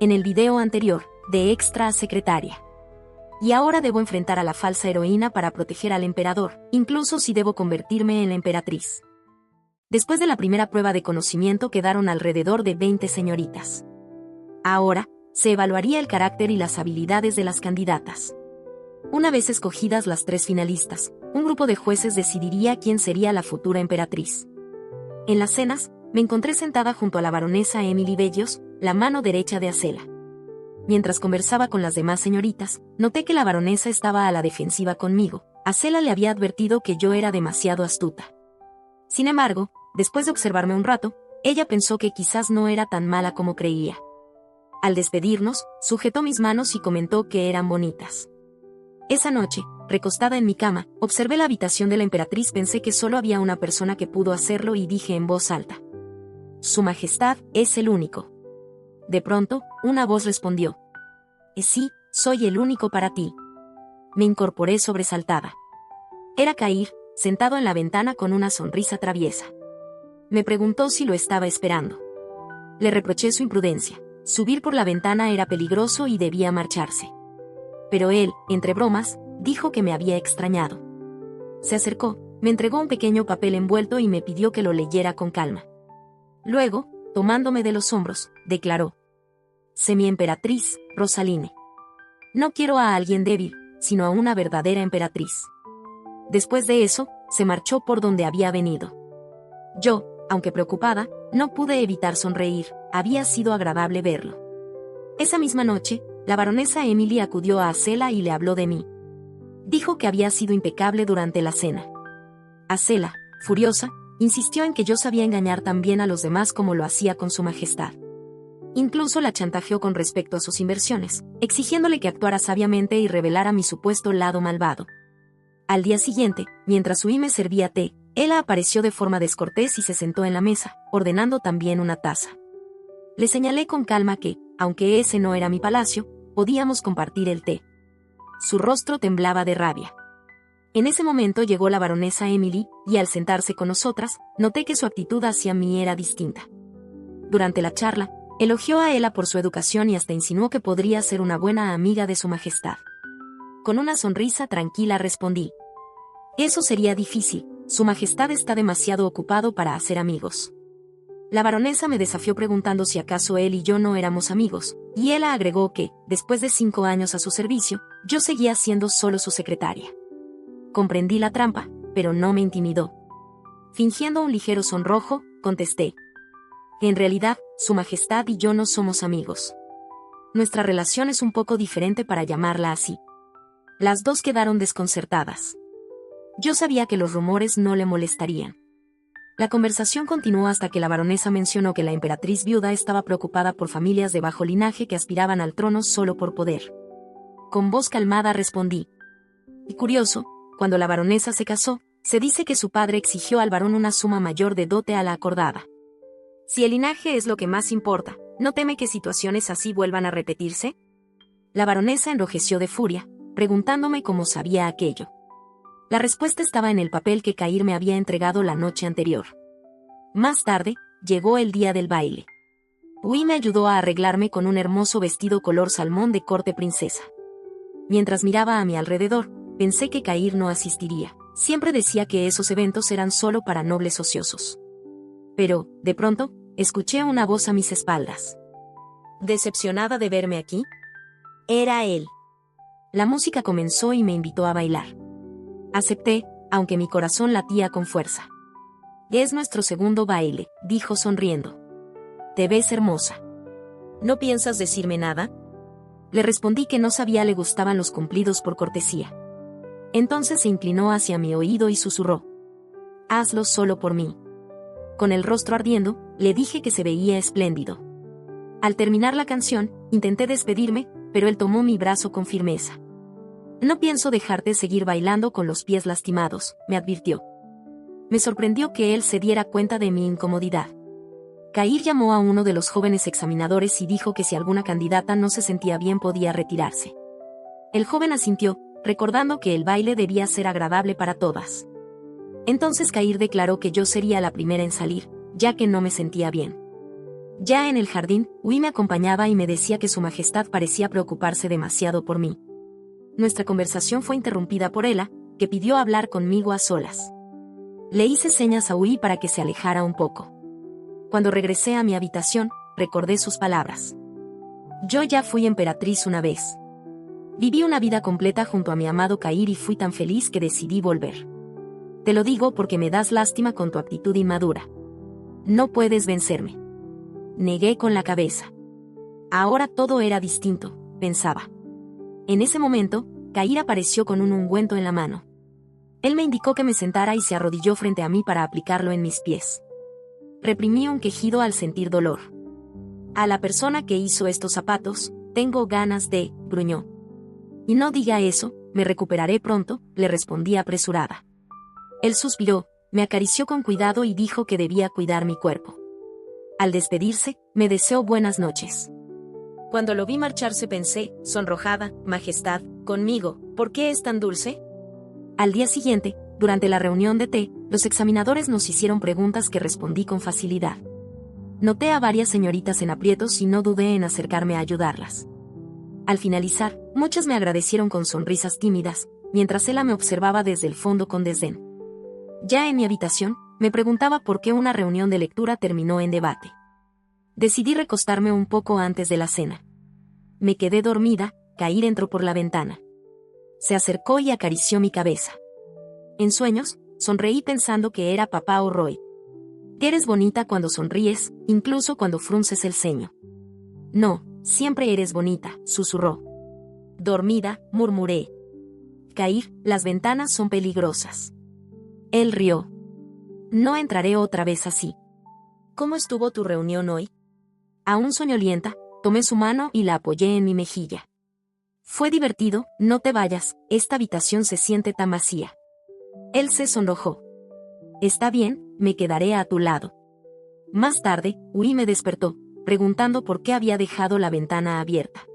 en el video anterior, de extra a secretaria. Y ahora debo enfrentar a la falsa heroína para proteger al emperador, incluso si debo convertirme en la emperatriz. Después de la primera prueba de conocimiento quedaron alrededor de 20 señoritas. Ahora, se evaluaría el carácter y las habilidades de las candidatas. Una vez escogidas las 3 finalistas, un grupo de jueces decidiría quién sería la futura emperatriz. En las cenas, me encontré sentada junto a la baronesa Emily Bellos, la mano derecha de Acela. Mientras conversaba con las demás señoritas, noté que la baronesa estaba a la defensiva conmigo. Acela le había advertido que yo era demasiado astuta. Sin embargo, después de observarme un rato, ella pensó que quizás no era tan mala como creía. Al despedirnos, sujetó mis manos y comentó que eran bonitas. Esa noche, recostada en mi cama, observé la habitación de la emperatriz. Pensé que solo había una persona que pudo hacerlo y dije en voz alta: Su Majestad es el único. De pronto, una voz respondió: Sí, soy el único para ti. Me incorporé sobresaltada. Era Cair, sentado en la ventana con una sonrisa traviesa. Me preguntó si lo estaba esperando. Le reproché su imprudencia. Subir por la ventana era peligroso y debía marcharse. Pero él, entre bromas, dijo que me había extrañado. Se acercó, me entregó un pequeño papel envuelto y me pidió que lo leyera con calma. Luego, tomándome de los hombros, declaró: Semi-emperatriz, Rosaline. No quiero a alguien débil, sino a una verdadera emperatriz. Después de eso, se marchó por donde había venido. Yo, aunque preocupada, no pude evitar sonreír. Había sido agradable verlo. Esa misma noche, la baronesa Emily acudió a Acela y le habló de mí. Dijo que había sido impecable durante la cena. Acela, furiosa, insistió en que yo sabía engañar tan bien a los demás como lo hacía con su majestad. Incluso la chantajeó con respecto a sus inversiones, exigiéndole que actuara sabiamente y revelara mi supuesto lado malvado. Al día siguiente, mientras Sui me servía té, ella apareció de forma descortés y se sentó en la mesa, ordenando también una taza. Le señalé con calma que, aunque ese no era mi palacio, podíamos compartir el té. Su rostro temblaba de rabia. En ese momento llegó la baronesa Emily, y al sentarse con nosotras, noté que su actitud hacia mí era distinta. Durante la charla, elogió a Ella por su educación y hasta insinuó que podría ser una buena amiga de su majestad. Con una sonrisa tranquila respondí: Eso sería difícil, su majestad está demasiado ocupado para hacer amigos. La baronesa me desafió preguntando si acaso él y yo no éramos amigos, y ella agregó que, después de 5 años a su servicio, yo seguía siendo solo su secretaria. Comprendí la trampa, pero no me intimidó. Fingiendo un ligero sonrojo, contesté: En realidad, su majestad y yo no somos amigos. Nuestra relación es un poco diferente para llamarla así. Las dos quedaron desconcertadas. Yo sabía que los rumores no le molestarían. La conversación continuó hasta que la baronesa mencionó que la emperatriz viuda estaba preocupada por familias de bajo linaje que aspiraban al trono solo por poder. Con voz calmada respondí: Y curioso, cuando la baronesa se casó, se dice que su padre exigió al varón una suma mayor de dote a la acordada. Si el linaje es lo que más importa, ¿no teme que situaciones así vuelvan a repetirse? La baronesa enrojeció de furia, preguntándome cómo sabía aquello. La respuesta estaba en el papel que Cair me había entregado la noche anterior. Más tarde, llegó el día del baile. Ui me ayudó a arreglarme con un hermoso vestido color salmón de corte princesa. Mientras miraba a mi alrededor, pensé que Cair no asistiría. Siempre decía que esos eventos eran solo para nobles ociosos. Pero, de pronto, escuché una voz a mis espaldas. ¿Decepcionada de verme aquí? Era él. La música comenzó y me invitó a bailar. Acepté, aunque mi corazón latía con fuerza. Es nuestro segundo baile, dijo sonriendo. Te ves hermosa. ¿No piensas decirme nada? Le respondí que no sabía le gustaban los cumplidos por cortesía. Entonces se inclinó hacia mi oído y susurró: Hazlo solo por mí. Con el rostro ardiendo, le dije que se veía espléndido. Al terminar la canción, intenté despedirme, pero él tomó mi brazo con firmeza. No pienso dejarte seguir bailando con los pies lastimados, me advirtió. Me sorprendió que él se diera cuenta de mi incomodidad. Cair llamó a uno de los jóvenes examinadores y dijo que si alguna candidata no se sentía bien podía retirarse. El joven asintió, recordando que el baile debía ser agradable para todas. Entonces Cair declaró que yo sería la primera en salir, ya que no me sentía bien. Ya en el jardín, Ui me acompañaba y me decía que su majestad parecía preocuparse demasiado por mí. Nuestra conversación fue interrumpida por Ela, que pidió hablar conmigo a solas. Le hice señas a Ui para que se alejara un poco. Cuando regresé a mi habitación, recordé sus palabras. Yo ya fui emperatriz una vez. Viví una vida completa junto a mi amado Cair y fui tan feliz que decidí volver. Te lo digo porque me das lástima con tu actitud inmadura. No puedes vencerme. Negué con la cabeza. Ahora todo era distinto, pensaba. En ese momento, Cair apareció con un ungüento en la mano. Él me indicó que me sentara y se arrodilló frente a mí para aplicarlo en mis pies. Reprimí un quejido al sentir dolor. A la persona que hizo estos zapatos, tengo ganas de, gruñó. Y no diga eso, me recuperaré pronto, le respondí apresurada. Él suspiró, me acarició con cuidado y dijo que debía cuidar mi cuerpo. Al despedirse, me deseó buenas noches. Cuando lo vi marcharse pensé, sonrojada, Majestad, conmigo, ¿por qué es tan dulce? Al día siguiente, durante la reunión de té, los examinadores nos hicieron preguntas que respondí con facilidad. Noté a varias señoritas en aprietos y no dudé en acercarme a ayudarlas. Al finalizar, muchas me agradecieron con sonrisas tímidas, mientras Ela me observaba desde el fondo con desdén. Ya en mi habitación, me preguntaba por qué una reunión de lectura terminó en debate. Decidí recostarme un poco antes de la cena. Me quedé dormida, Cair entró por la ventana. Se acercó y acarició mi cabeza. En sueños, sonreí pensando que era papá o Roy. Eres bonita cuando sonríes, incluso cuando frunces el ceño. No, siempre eres bonita, susurró. Dormida, murmuré. Cair, las ventanas son peligrosas. Él rió. No entraré otra vez así. ¿Cómo estuvo tu reunión hoy? Aún soñolienta, tomé su mano y la apoyé en mi mejilla. Fue divertido, no te vayas, esta habitación se siente tan vacía. Él se sonrojó. Está bien, me quedaré a tu lado. Más tarde, Uri me despertó, preguntando por qué había dejado la ventana abierta.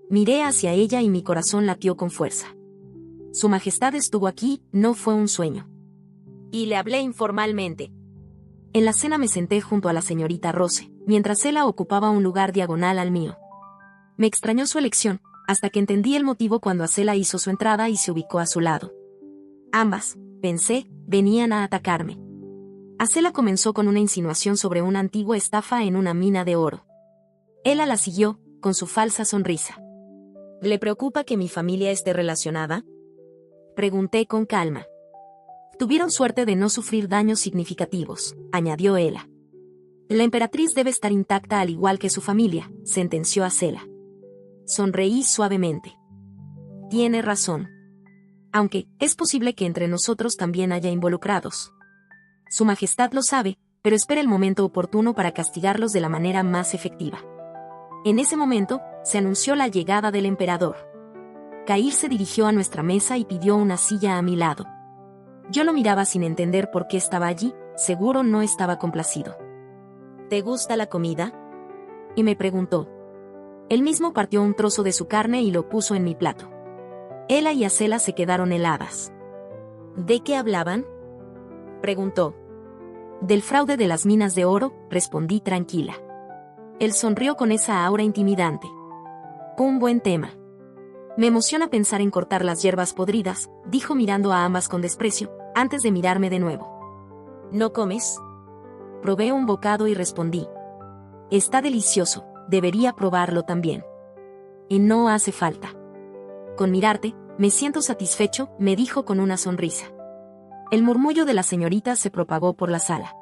Miré hacia ella y mi corazón latió con fuerza. Su Majestad estuvo aquí, no fue un sueño. Y le hablé informalmente. En la cena me senté junto a la señorita Rose, mientras ella ocupaba un lugar diagonal al mío. Me extrañó su elección, hasta que entendí el motivo cuando Acela hizo su entrada y se ubicó a su lado. Ambas, pensé, venían a atacarme. Acela comenzó con una insinuación sobre una antigua estafa en una mina de oro. Ella la siguió, con su falsa sonrisa. ¿Le preocupa que mi familia esté relacionada? Pregunté con calma. Tuvieron suerte de no sufrir daños significativos, añadió ella. La emperatriz debe estar intacta al igual que su familia, sentenció Acela. Sonreí suavemente. Tiene razón. Aunque, es posible que entre nosotros también haya involucrados. Su Majestad lo sabe, pero espera el momento oportuno para castigarlos de la manera más efectiva. En ese momento, se anunció la llegada del emperador. Cair se dirigió a nuestra mesa y pidió una silla a mi lado. Yo lo miraba sin entender por qué estaba allí, seguro no estaba complacido. ¿Te gusta la comida? Y me preguntó. Él mismo partió un trozo de su carne y lo puso en mi plato. Ela y Acela se quedaron heladas. ¿De qué hablaban? Preguntó. Del fraude de las minas de oro, respondí tranquila. Él sonrió con esa aura intimidante. Un buen tema. Me emociona pensar en cortar las hierbas podridas, dijo mirando a ambas con desprecio, antes de mirarme de nuevo. ¿No comes? Probé un bocado y respondí. Está delicioso, debería probarlo también. Y no hace falta. Con mirarte, me siento satisfecho, me dijo con una sonrisa. El murmullo de la señorita se propagó por la sala.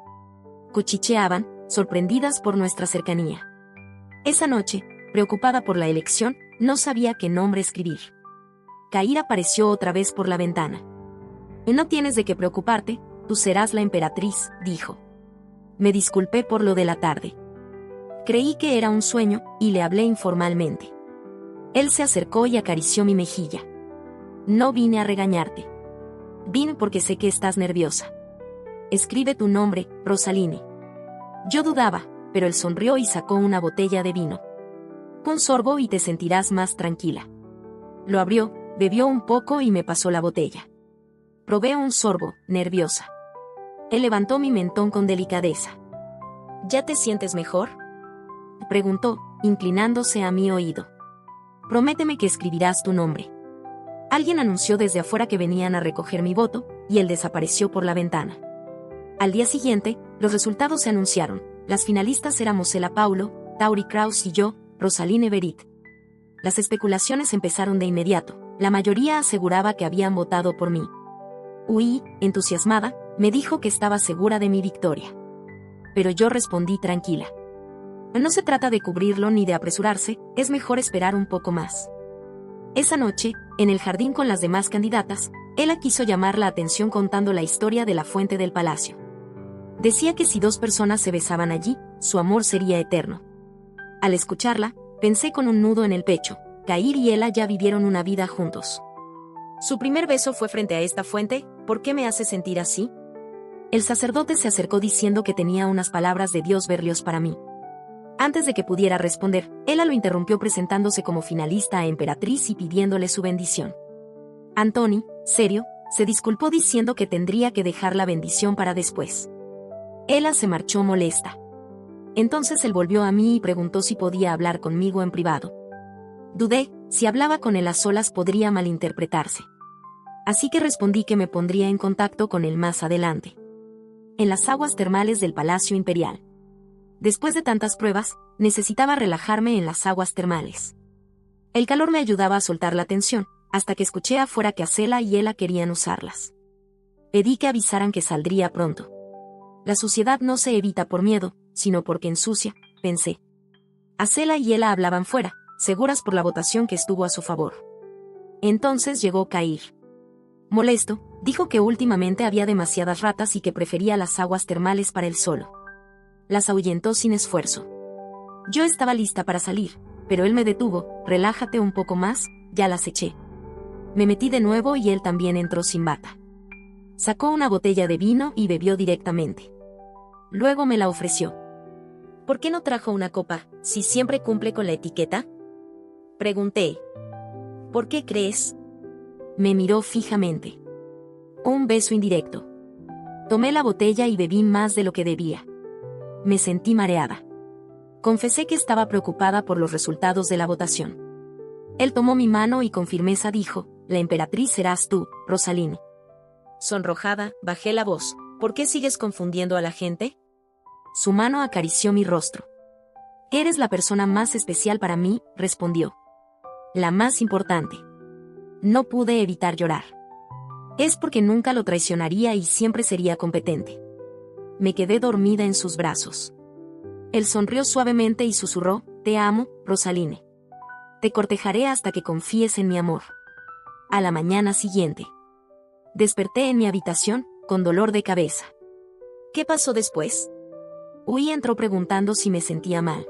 Cuchicheaban, sorprendidas por nuestra cercanía. Esa noche, preocupada por la elección, no sabía qué nombre escribir. Cair apareció otra vez por la ventana. No tienes de qué preocuparte, tú serás la emperatriz, dijo. Me disculpé por lo de la tarde. Creí que era un sueño, y le hablé informalmente. Él se acercó y acarició mi mejilla. No vine a regañarte. Vine porque sé que estás nerviosa. Escribe tu nombre, Rosaline. Yo dudaba, pero él sonrió y sacó una botella de vino. Un sorbo y te sentirás más tranquila. Lo abrió, bebió un poco y me pasó la botella. Probé un sorbo, nerviosa. Él levantó mi mentón con delicadeza. ¿Ya te sientes mejor? Preguntó, inclinándose a mi oído. Prométeme que escribirás tu nombre. Alguien anunció desde afuera que venían a recoger mi voto, y él desapareció por la ventana. Al día siguiente, los resultados se anunciaron. Las finalistas éramos Ela Paulo, Tauri Kraus y yo, Rosaline Berit. Las especulaciones empezaron de inmediato. La mayoría aseguraba que habían votado por mí. Huí, entusiasmada, me dijo que estaba segura de mi victoria. Pero yo respondí tranquila. No se trata de cubrirlo ni de apresurarse, es mejor esperar un poco más. Esa noche, en el jardín con las demás candidatas, Ela quiso llamar la atención contando la historia de la fuente del palacio. Decía que si dos personas se besaban allí, su amor sería eterno. Al escucharla, pensé con un nudo en el pecho, Kair y Ela ya vivieron una vida juntos. Su primer beso fue frente a esta fuente, ¿por qué me hace sentir así? El sacerdote se acercó diciendo que tenía unas palabras de Dios Berlioz para mí. Antes de que pudiera responder, Ela lo interrumpió presentándose como finalista a emperatriz y pidiéndole su bendición. Antoni, serio, se disculpó diciendo que tendría que dejar la bendición para después. Ela se marchó molesta. Entonces él volvió a mí y preguntó si podía hablar conmigo en privado. Dudé, si hablaba con él a solas podría malinterpretarse. Así que respondí que me pondría en contacto con él más adelante. En las aguas termales del Palacio Imperial. Después de tantas pruebas, necesitaba relajarme en las aguas termales. El calor me ayudaba a soltar la tensión, hasta que escuché afuera que Acela y Ela querían usarlas. Pedí que avisaran que saldría pronto. La suciedad no se evita por miedo, sino porque ensucia, pensé. Acela y Ela hablaban fuera, seguras por la votación que estuvo a su favor. Entonces llegó Kair. Molesto, dijo que últimamente había demasiadas ratas y que prefería las aguas termales para él solo. Las ahuyentó sin esfuerzo. Yo estaba lista para salir, pero él me detuvo, relájate un poco más, ya las eché. Me metí de nuevo y él también entró sin bata. Sacó una botella de vino y bebió directamente. Luego me la ofreció. ¿Por qué no trajo una copa, si siempre cumple con la etiqueta? Pregunté. ¿Por qué crees? Me miró fijamente. Un beso indirecto. Tomé la botella y bebí más de lo que debía. Me sentí mareada. Confesé que estaba preocupada por los resultados de la votación. Él tomó mi mano y con firmeza dijo, la emperatriz serás tú, Rosaline. Sonrojada, bajé la voz. ¿Por qué sigues confundiendo a la gente? Su mano acarició mi rostro. Eres la persona más especial para mí, respondió. La más importante. No pude evitar llorar. Es porque nunca lo traicionaría y siempre sería competente. Me quedé dormida en sus brazos. Él sonrió suavemente y susurró, te amo, Rosaline. Te cortejaré hasta que confíes en mi amor. A la mañana siguiente. Desperté en mi habitación, con dolor de cabeza. ¿Qué pasó después? Hui entró preguntando si me sentía mal.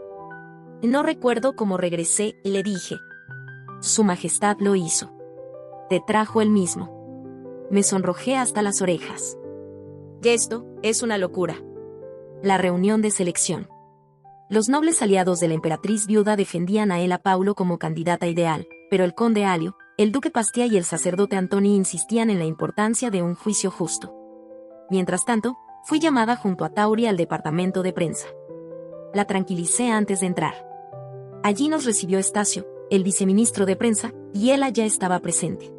No recuerdo cómo regresé, le dije. Su Majestad lo hizo. Te trajo él mismo. Me sonrojé hasta las orejas. Y esto es una locura. La reunión de selección. Los nobles aliados de la emperatriz viuda defendían a Ela Paulo como candidata ideal, pero el conde Alio, el duque Pastia y el sacerdote Antoni insistían en la importancia de un juicio justo. Mientras tanto, fui llamada junto a Tauri al departamento de prensa. La tranquilicé antes de entrar. Allí nos recibió Estacio, el viceministro de prensa, y Ela ya estaba presente.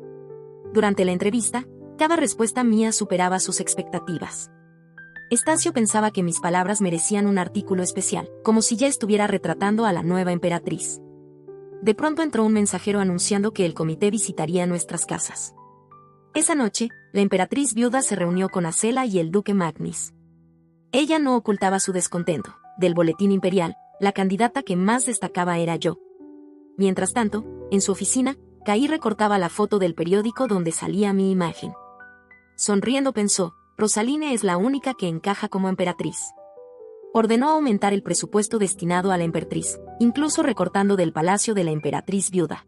Durante la entrevista, cada respuesta mía superaba sus expectativas. Estacio pensaba que mis palabras merecían un artículo especial, como si ya estuviera retratando a la nueva emperatriz. De pronto entró un mensajero anunciando que el comité visitaría nuestras casas. Esa noche, la emperatriz viuda se reunió con Acela y el duque Magnus. Ella no ocultaba su descontento. Del boletín imperial, la candidata que más destacaba era yo. Mientras tanto, en su oficina, Kair recortaba la foto del periódico donde salía mi imagen. Sonriendo pensó, Rosaline es la única que encaja como emperatriz. Ordenó aumentar el presupuesto destinado a la emperatriz, incluso recortando del palacio de la emperatriz viuda.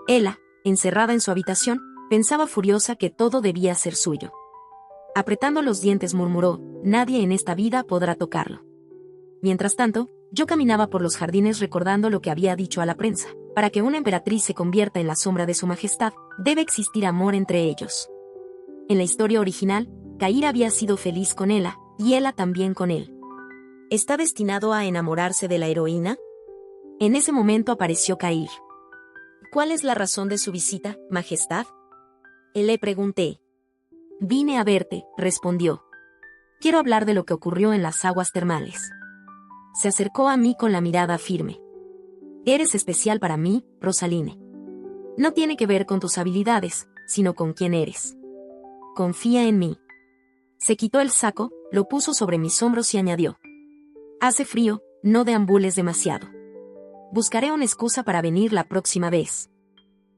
Ela, encerrada en su habitación, pensaba furiosa que todo debía ser suyo. Apretando los dientes murmuró, nadie en esta vida podrá tocarlo. Mientras tanto, yo caminaba por los jardines recordando lo que había dicho a la prensa. Para que una emperatriz se convierta en la sombra de su majestad, debe existir amor entre ellos. En la historia original, Kair había sido feliz con Ela, y Ela también con él. ¿Está destinado a enamorarse de la heroína? En ese momento apareció Cair. ¿Cuál es la razón de su visita, Majestad? Le pregunté. Vine a verte, respondió. Quiero hablar de lo que ocurrió en las aguas termales. Se acercó a mí con la mirada firme. Eres especial para mí, Rosaline. No tiene que ver con tus habilidades, sino con quién eres. Confía en mí. Se quitó el saco, lo puso sobre mis hombros y añadió. Hace frío, no deambules demasiado. Buscaré una excusa para venir la próxima vez.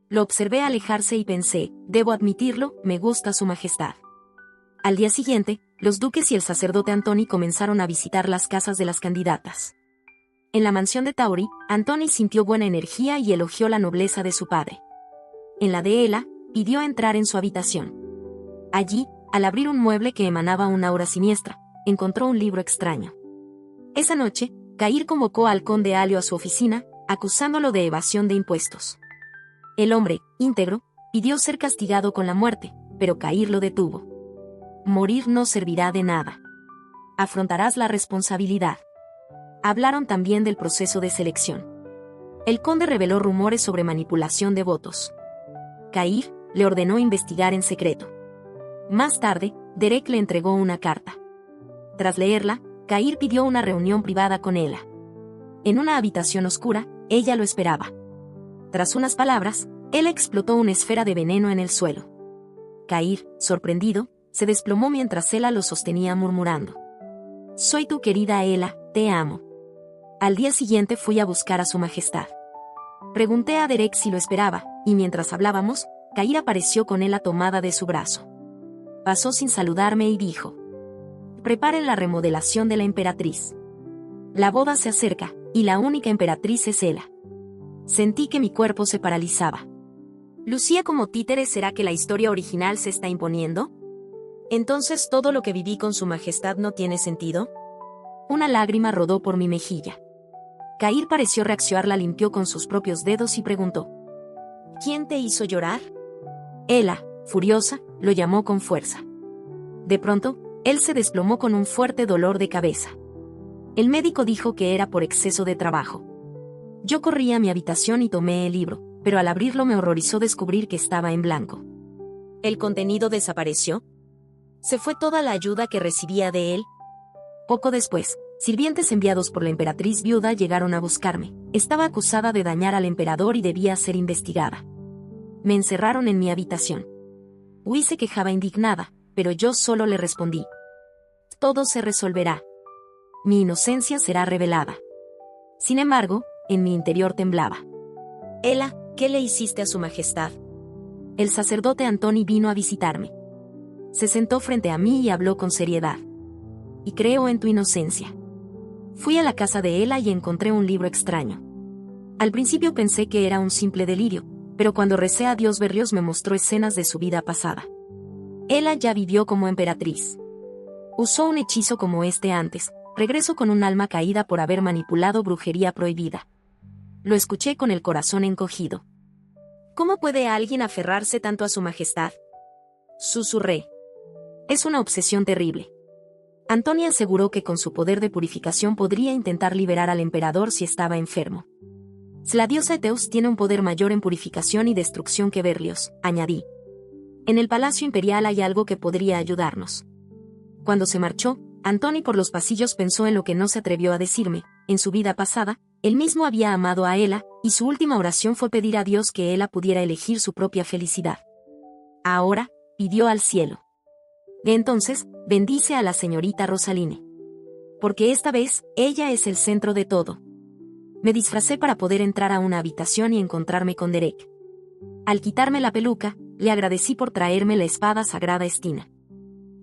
Lo observé alejarse y pensé, debo admitirlo, me gusta su majestad. Al día siguiente, los duques y el sacerdote Antoni comenzaron a visitar las casas de las candidatas. En la mansión de Tauri, Antoni sintió buena energía y elogió la nobleza de su padre. En la de Ela, pidió entrar en su habitación. Allí, al abrir un mueble que emanaba una aura siniestra, encontró un libro extraño. Esa noche, Cair convocó al conde Alio a su oficina, acusándolo de evasión de impuestos. El hombre, íntegro, pidió ser castigado con la muerte, pero Cair lo detuvo. Morir no servirá de nada. Afrontarás la responsabilidad. Hablaron también del proceso de selección. El conde reveló rumores sobre manipulación de votos. Cair le ordenó investigar en secreto. Más tarde, Derek le entregó una carta. Tras leerla, Cair pidió una reunión privada con Ela. En una habitación oscura, ella lo esperaba. Tras unas palabras, Ela explotó una esfera de veneno en el suelo. Cair, sorprendido, se desplomó mientras Ela lo sostenía murmurando. Soy tu querida Ela, te amo. Al día siguiente fui a buscar a su majestad. Pregunté a Derek si lo esperaba, y mientras hablábamos, Cair apareció con Ela tomada de su brazo. Pasó sin saludarme y dijo: preparen la remodelación de la emperatriz. La boda se acerca, y la única emperatriz es Ela. Sentí que mi cuerpo se paralizaba. ¿Lucía como títere? ¿Será que la historia original se está imponiendo? ¿Entonces todo lo que viví con su majestad no tiene sentido? Una lágrima rodó por mi mejilla. Cair pareció reaccionar, la limpió con sus propios dedos y preguntó: ¿quién te hizo llorar? Ela, furiosa, lo llamó con fuerza. De pronto, él se desplomó con un fuerte dolor de cabeza. El médico dijo que era por exceso de trabajo. Yo corrí a mi habitación y tomé el libro, pero al abrirlo me horrorizó descubrir que estaba en blanco. ¿El contenido desapareció? ¿Se fue toda la ayuda que recibía de él? Poco después, sirvientes enviados por la emperatriz viuda llegaron a buscarme. Estaba acusada de dañar al emperador y debía ser investigada. Me encerraron en mi habitación. Hui se quejaba indignada, pero yo solo le respondí: todo se resolverá. Mi inocencia será revelada. Sin embargo, en mi interior temblaba. Ela, ¿qué le hiciste a su majestad? El sacerdote Antoni vino a visitarme. Se sentó frente a mí y habló con seriedad. Y creo en tu inocencia. Fui a la casa de Ela y encontré un libro extraño. Al principio pensé que era un simple delirio, pero cuando recé a Dios Berrios me mostró escenas de su vida pasada. Ela ya vivió como emperatriz. Usó un hechizo como este antes, regresó con un alma caída por haber manipulado brujería prohibida. Lo escuché con el corazón encogido. ¿Cómo puede alguien aferrarse tanto a su majestad? Susurré. Es una obsesión terrible. Antoni aseguró que con su poder de purificación podría intentar liberar al emperador si estaba enfermo. La diosa Eteus tiene un poder mayor en purificación y destrucción que Berlioz, añadí. En el Palacio Imperial hay algo que podría ayudarnos. Cuando se marchó, Antoni por los pasillos pensó en lo que no se atrevió a decirme. En su vida pasada, él mismo había amado a Ela, y su última oración fue pedir a Dios que Ela pudiera elegir su propia felicidad. Ahora, pidió al cielo. De entonces, bendice a la señorita Rosaline. Porque esta vez, ella es el centro de todo. Me disfracé para poder entrar a una habitación y encontrarme con Derek. Al quitarme la peluca, le agradecí por traerme la espada sagrada Estina.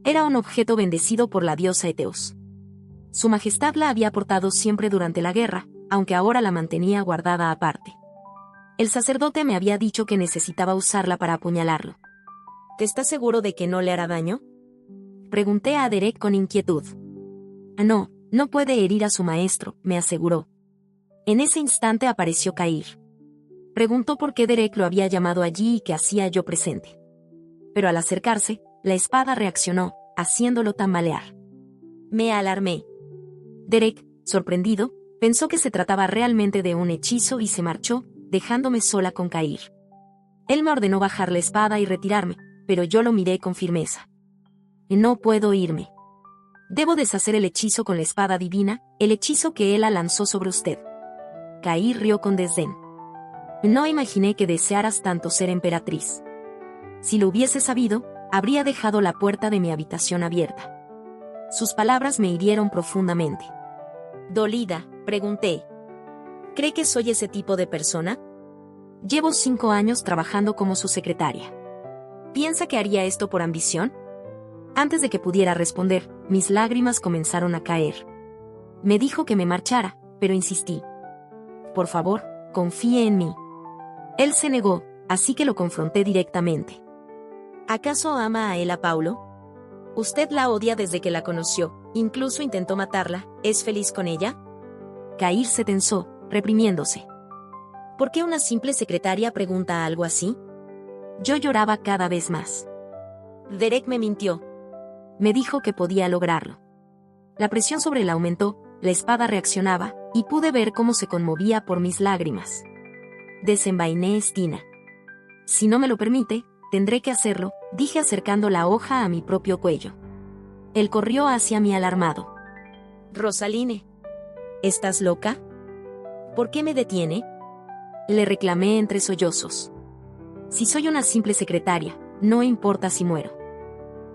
Era un objeto bendecido por la diosa Eteus. Su majestad la había portado siempre durante la guerra, aunque ahora la mantenía guardada aparte. El sacerdote me había dicho que necesitaba usarla para apuñalarlo. ¿Te estás seguro de que no le hará daño? Pregunté a Derek con inquietud. No, no puede herir a su maestro, me aseguró. En ese instante apareció Cair. Preguntó por qué Derek lo había llamado allí y qué hacía yo presente. Pero al acercarse, la espada reaccionó, haciéndolo tambalear. Me alarmé. Derek, sorprendido, Pensó que se trataba realmente de un hechizo y se marchó, dejándome sola con Cair. Él me ordenó bajar la espada y retirarme, pero yo lo miré con firmeza. No puedo irme. Debo deshacer el hechizo con la espada divina, el hechizo que Ela lanzó sobre usted. Cair rió con desdén. No imaginé que desearas tanto ser emperatriz. Si lo hubiese sabido, habría dejado la puerta de mi habitación abierta. Sus palabras me hirieron profundamente. Dolida, pregunté. ¿Cree que soy ese tipo de persona? Llevo 5 años trabajando como su secretaria. ¿Piensa que haría esto por ambición? Antes de que pudiera responder, mis lágrimas comenzaron a caer. Me dijo que me marchara, pero insistí. Por favor, confíe en mí. Él se negó, así que lo confronté directamente. ¿Acaso ama a Ela Paulo? Usted la odia desde que la conoció, incluso intentó matarla, ¿es feliz con ella? Cair se tensó, reprimiéndose. ¿Por qué una simple secretaria pregunta algo así? Yo lloraba cada vez más. Derek me mintió. Me dijo que podía lograrlo. La presión sobre él aumentó, la espada reaccionaba, y pude ver cómo se conmovía por mis lágrimas. Desenvainé Estina. Si no me lo permite, tendré que hacerlo, dije acercando la hoja a mi propio cuello. Él corrió hacia mí alarmado. Rosaline, ¿estás loca? ¿Por qué me detiene? Le reclamé entre sollozos. Si soy una simple secretaria, no importa si muero.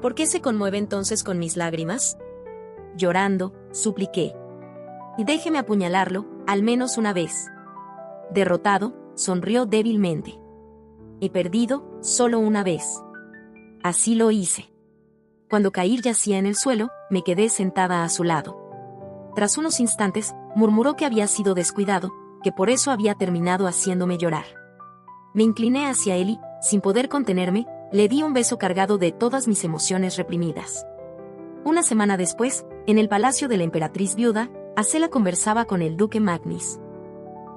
¿Por qué se conmueve entonces con mis lágrimas? Llorando, supliqué. Déjeme apuñalarlo, al menos una vez. Derrotado, sonrió débilmente. He perdido, solo una vez. Así lo hice. Cuando Cair yacía en el suelo, me quedé sentada a su lado. Tras unos instantes, murmuró que había sido descuidado, que por eso había terminado haciéndome llorar. Me incliné hacia él y, sin poder contenerme, le di un beso cargado de todas mis emociones reprimidas. Una semana después, en el palacio de la emperatriz viuda, Acela conversaba con el duque Magnus.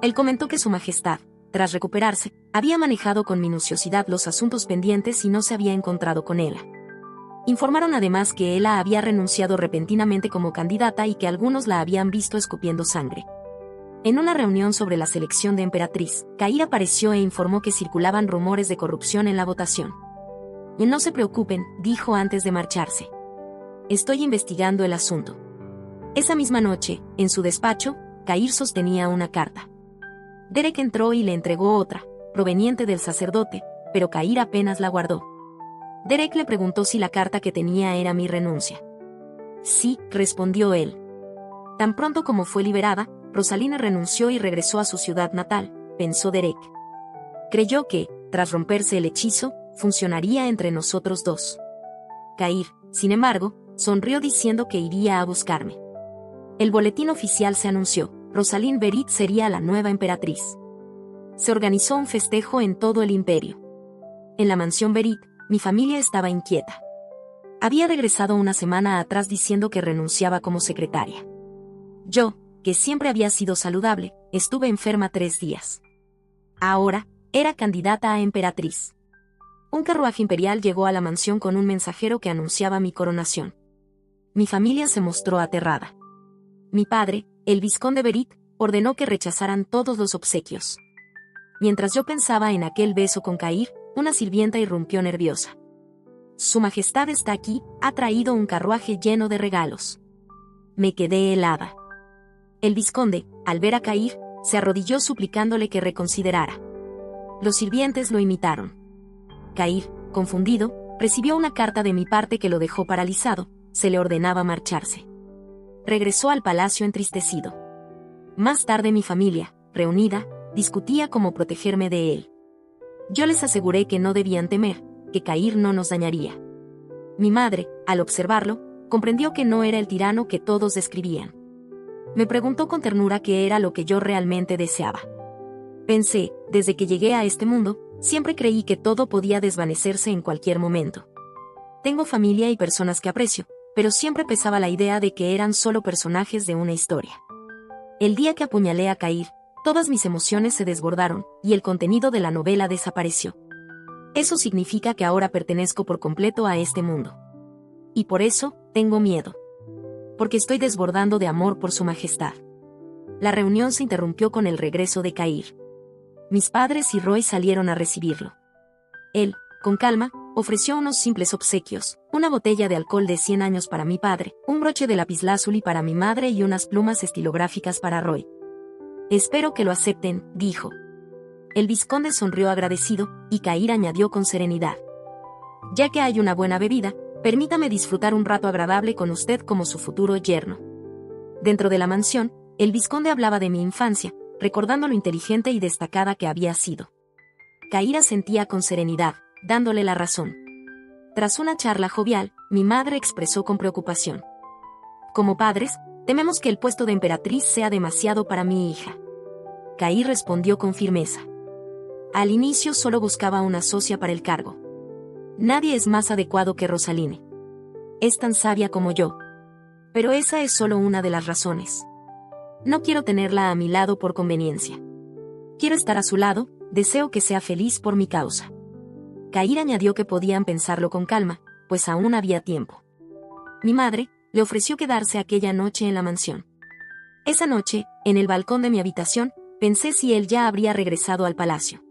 Él comentó que su majestad, tras recuperarse, había manejado con minuciosidad los asuntos pendientes y no se había encontrado con Ela. Informaron además que Ela había renunciado repentinamente como candidata y que algunos la habían visto escupiendo sangre. En una reunión sobre la selección de emperatriz, Cair apareció e informó que circulaban rumores de corrupción en la votación. No se preocupen, dijo antes de marcharse. Estoy investigando el asunto. Esa misma noche, en su despacho, Cair sostenía una carta. Derek entró y le entregó otra, proveniente del sacerdote, pero Cair apenas la guardó. Derek le preguntó si la carta que tenía era mi renuncia. Sí, respondió él. Tan pronto como fue liberada, Rosaline renunció y regresó a su ciudad natal, pensó Derek. Creyó que, tras romperse el hechizo, funcionaría entre nosotros dos. Cair, sin embargo, sonrió diciendo que iría a buscarme. El boletín oficial se anunció, Rosaline Berit sería la nueva emperatriz. Se organizó un festejo en todo el imperio. En la mansión Berit, mi familia estaba inquieta. Había regresado una semana atrás diciendo que renunciaba como secretaria. Yo, que siempre había sido saludable, estuve enferma 3 días. Ahora, era candidata a emperatriz. Un carruaje imperial llegó a la mansión con un mensajero que anunciaba mi coronación. Mi familia se mostró aterrada. Mi padre, el vizconde Berit, ordenó que rechazaran todos los obsequios. Mientras yo pensaba en aquel beso con Cair, una sirvienta irrumpió nerviosa. Su Majestad está aquí, ha traído un carruaje lleno de regalos. Me quedé helada. El vizconde, al ver a Cair, se arrodilló suplicándole que reconsiderara. Los sirvientes lo imitaron. Cair, confundido, recibió una carta de mi parte que lo dejó paralizado, se le ordenaba marcharse. Regresó al palacio entristecido. Más tarde mi familia, reunida, discutía cómo protegerme de él. Yo les aseguré que no debían temer, que Cair no nos dañaría. Mi madre, al observarlo, comprendió que no era el tirano que todos describían. Me preguntó con ternura qué era lo que yo realmente deseaba. Pensé, desde que llegué a este mundo, siempre creí que todo podía desvanecerse en cualquier momento. Tengo familia y personas que aprecio, pero siempre pesaba la idea de que eran solo personajes de una historia. El día que apuñalé a Cair, todas mis emociones se desbordaron, y el contenido de la novela desapareció. Eso significa que ahora pertenezco por completo a este mundo. Y por eso, tengo miedo. Porque estoy desbordando de amor por su majestad. La reunión se interrumpió con el regreso de Cair. Mis padres y Roy salieron a recibirlo. Él, con calma, ofreció unos simples obsequios, una botella de alcohol de 100 años para mi padre, un broche de lapislázuli para mi madre y unas plumas estilográficas para Roy. Espero que lo acepten, dijo. El vizconde sonrió agradecido, y Cair añadió con serenidad. Ya que hay una buena bebida, permítame disfrutar un rato agradable con usted como su futuro yerno. Dentro de la mansión, el vizconde hablaba de mi infancia, recordando lo inteligente y destacada que había sido. Cair asentía con serenidad, dándole la razón. Tras una charla jovial, mi madre expresó con preocupación. Como padres, tememos que el puesto de emperatriz sea demasiado para mi hija. Cair respondió con firmeza. Al inicio solo buscaba una socia para el cargo. Nadie es más adecuado que Rosaline. Es tan sabia como yo. Pero esa es solo una de las razones. No quiero tenerla a mi lado por conveniencia. Quiero estar a su lado, deseo que sea feliz por mi causa. Cair añadió que podían pensarlo con calma, pues aún había tiempo. Mi madre le ofreció quedarse aquella noche en la mansión. Esa noche, en el balcón de mi habitación, pensé si él ya habría regresado al palacio.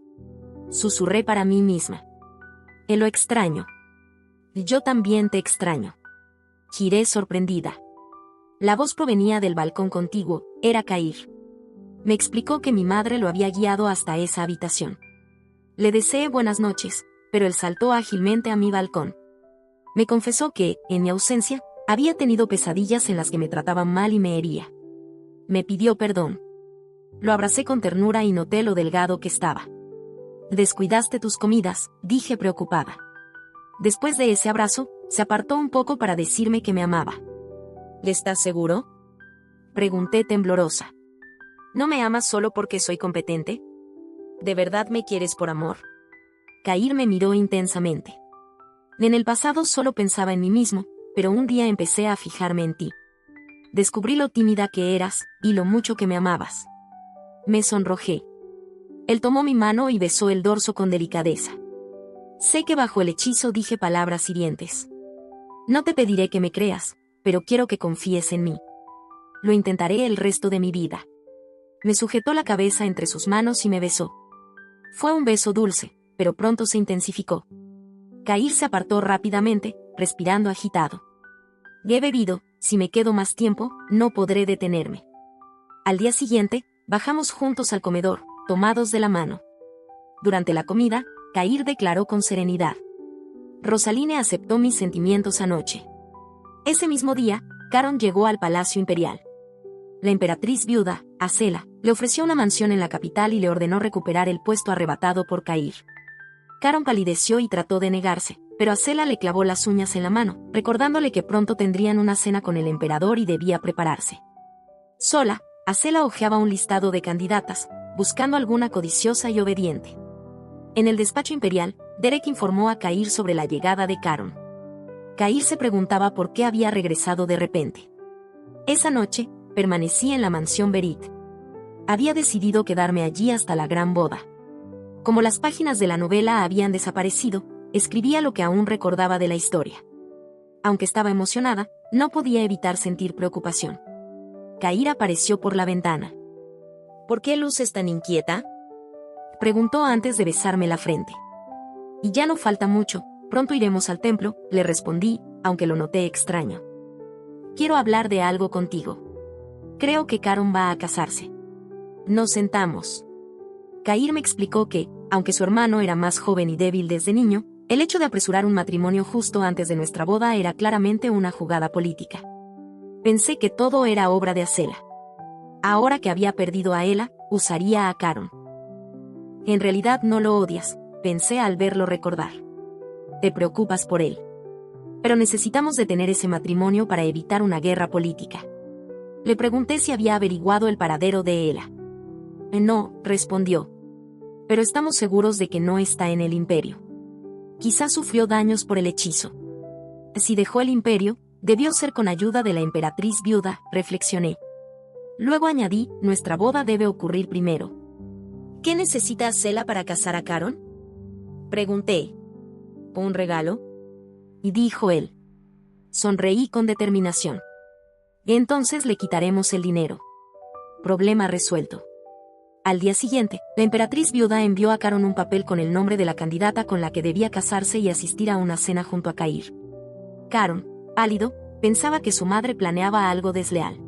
Susurré para mí misma. Él lo extraño. Yo también te extraño. Giré sorprendida. La voz provenía del balcón contiguo, era Cair. Me explicó que mi madre lo había guiado hasta esa habitación. Le deseé buenas noches, pero él saltó ágilmente a mi balcón. Me confesó que, en mi ausencia, había tenido pesadillas en las que me trataban mal y me hería. Me pidió perdón. Lo abracé con ternura y noté lo delgado que estaba. Descuidaste tus comidas, dije preocupada. Después de ese abrazo, se apartó un poco para decirme que me amaba. ¿Le estás seguro?, pregunté temblorosa. ¿No me amas solo porque soy competente? ¿De verdad me quieres por amor? Cair me miró intensamente. En el pasado solo pensaba en mí mismo, pero un día empecé a fijarme en ti. Descubrí lo tímida que eras, y lo mucho que me amabas. Me sonrojé. Él tomó mi mano y besó el dorso con delicadeza. Sé que bajo el hechizo dije palabras hirientes. No te pediré que me creas, pero quiero que confíes en mí. Lo intentaré el resto de mi vida. Me sujetó la cabeza entre sus manos y me besó. Fue un beso dulce, pero pronto se intensificó. Cair se apartó rápidamente, respirando agitado. He bebido, si me quedo más tiempo, no podré detenerme. Al día siguiente, bajamos juntos al comedor, tomados de la mano. Durante la comida, Cair declaró con serenidad. Rosaline aceptó mis sentimientos anoche. Ese mismo día, Caron llegó al Palacio Imperial. La emperatriz viuda, Acela, le ofreció una mansión en la capital y le ordenó recuperar el puesto arrebatado por Cair. Caron palideció y trató de negarse, pero Acela le clavó las uñas en la mano, recordándole que pronto tendrían una cena con el emperador y debía prepararse. Sola, Acela hojeaba un listado de candidatas, buscando alguna codiciosa y obediente. En el despacho imperial, Derek informó a Cair sobre la llegada de Caron. Cair se preguntaba por qué había regresado de repente. Esa noche, permanecí en la mansión Berit. Había decidido quedarme allí hasta la gran boda. Como las páginas de la novela habían desaparecido, escribía lo que aún recordaba de la historia. Aunque estaba emocionada, no podía evitar sentir preocupación. Cair apareció por la ventana. ¿Por qué luces tan inquieta?, preguntó antes de besarme la frente. Y ya no falta mucho, pronto iremos al templo, le respondí, aunque lo noté extraño. Quiero hablar de algo contigo. Creo que Caron va a casarse. Nos sentamos. Cair me explicó que, aunque su hermano era más joven y débil desde niño, el hecho de apresurar un matrimonio justo antes de nuestra boda era claramente una jugada política. Pensé que todo era obra de Acela. Ahora que había perdido a Ela, usaría a Caron. En realidad no lo odias, pensé al verlo recordar. Te preocupas por él. Pero necesitamos detener ese matrimonio para evitar una guerra política. Le pregunté si había averiguado el paradero de Ela. No, respondió. Pero estamos seguros de que no está en el imperio. Quizás sufrió daños por el hechizo. Si dejó el imperio, debió ser con ayuda de la emperatriz viuda, reflexioné. Luego añadí, nuestra boda debe ocurrir primero. ¿Qué necesita Acela para casar a Caron?, pregunté. ¿Un regalo?, y dijo él. Sonreí con determinación. Entonces le quitaremos el dinero. Problema resuelto. Al día siguiente, la emperatriz viuda envió a Caron un papel con el nombre de la candidata con la que debía casarse y asistir a una cena junto a Cair. Caron, pálido, pensaba que su madre planeaba algo desleal.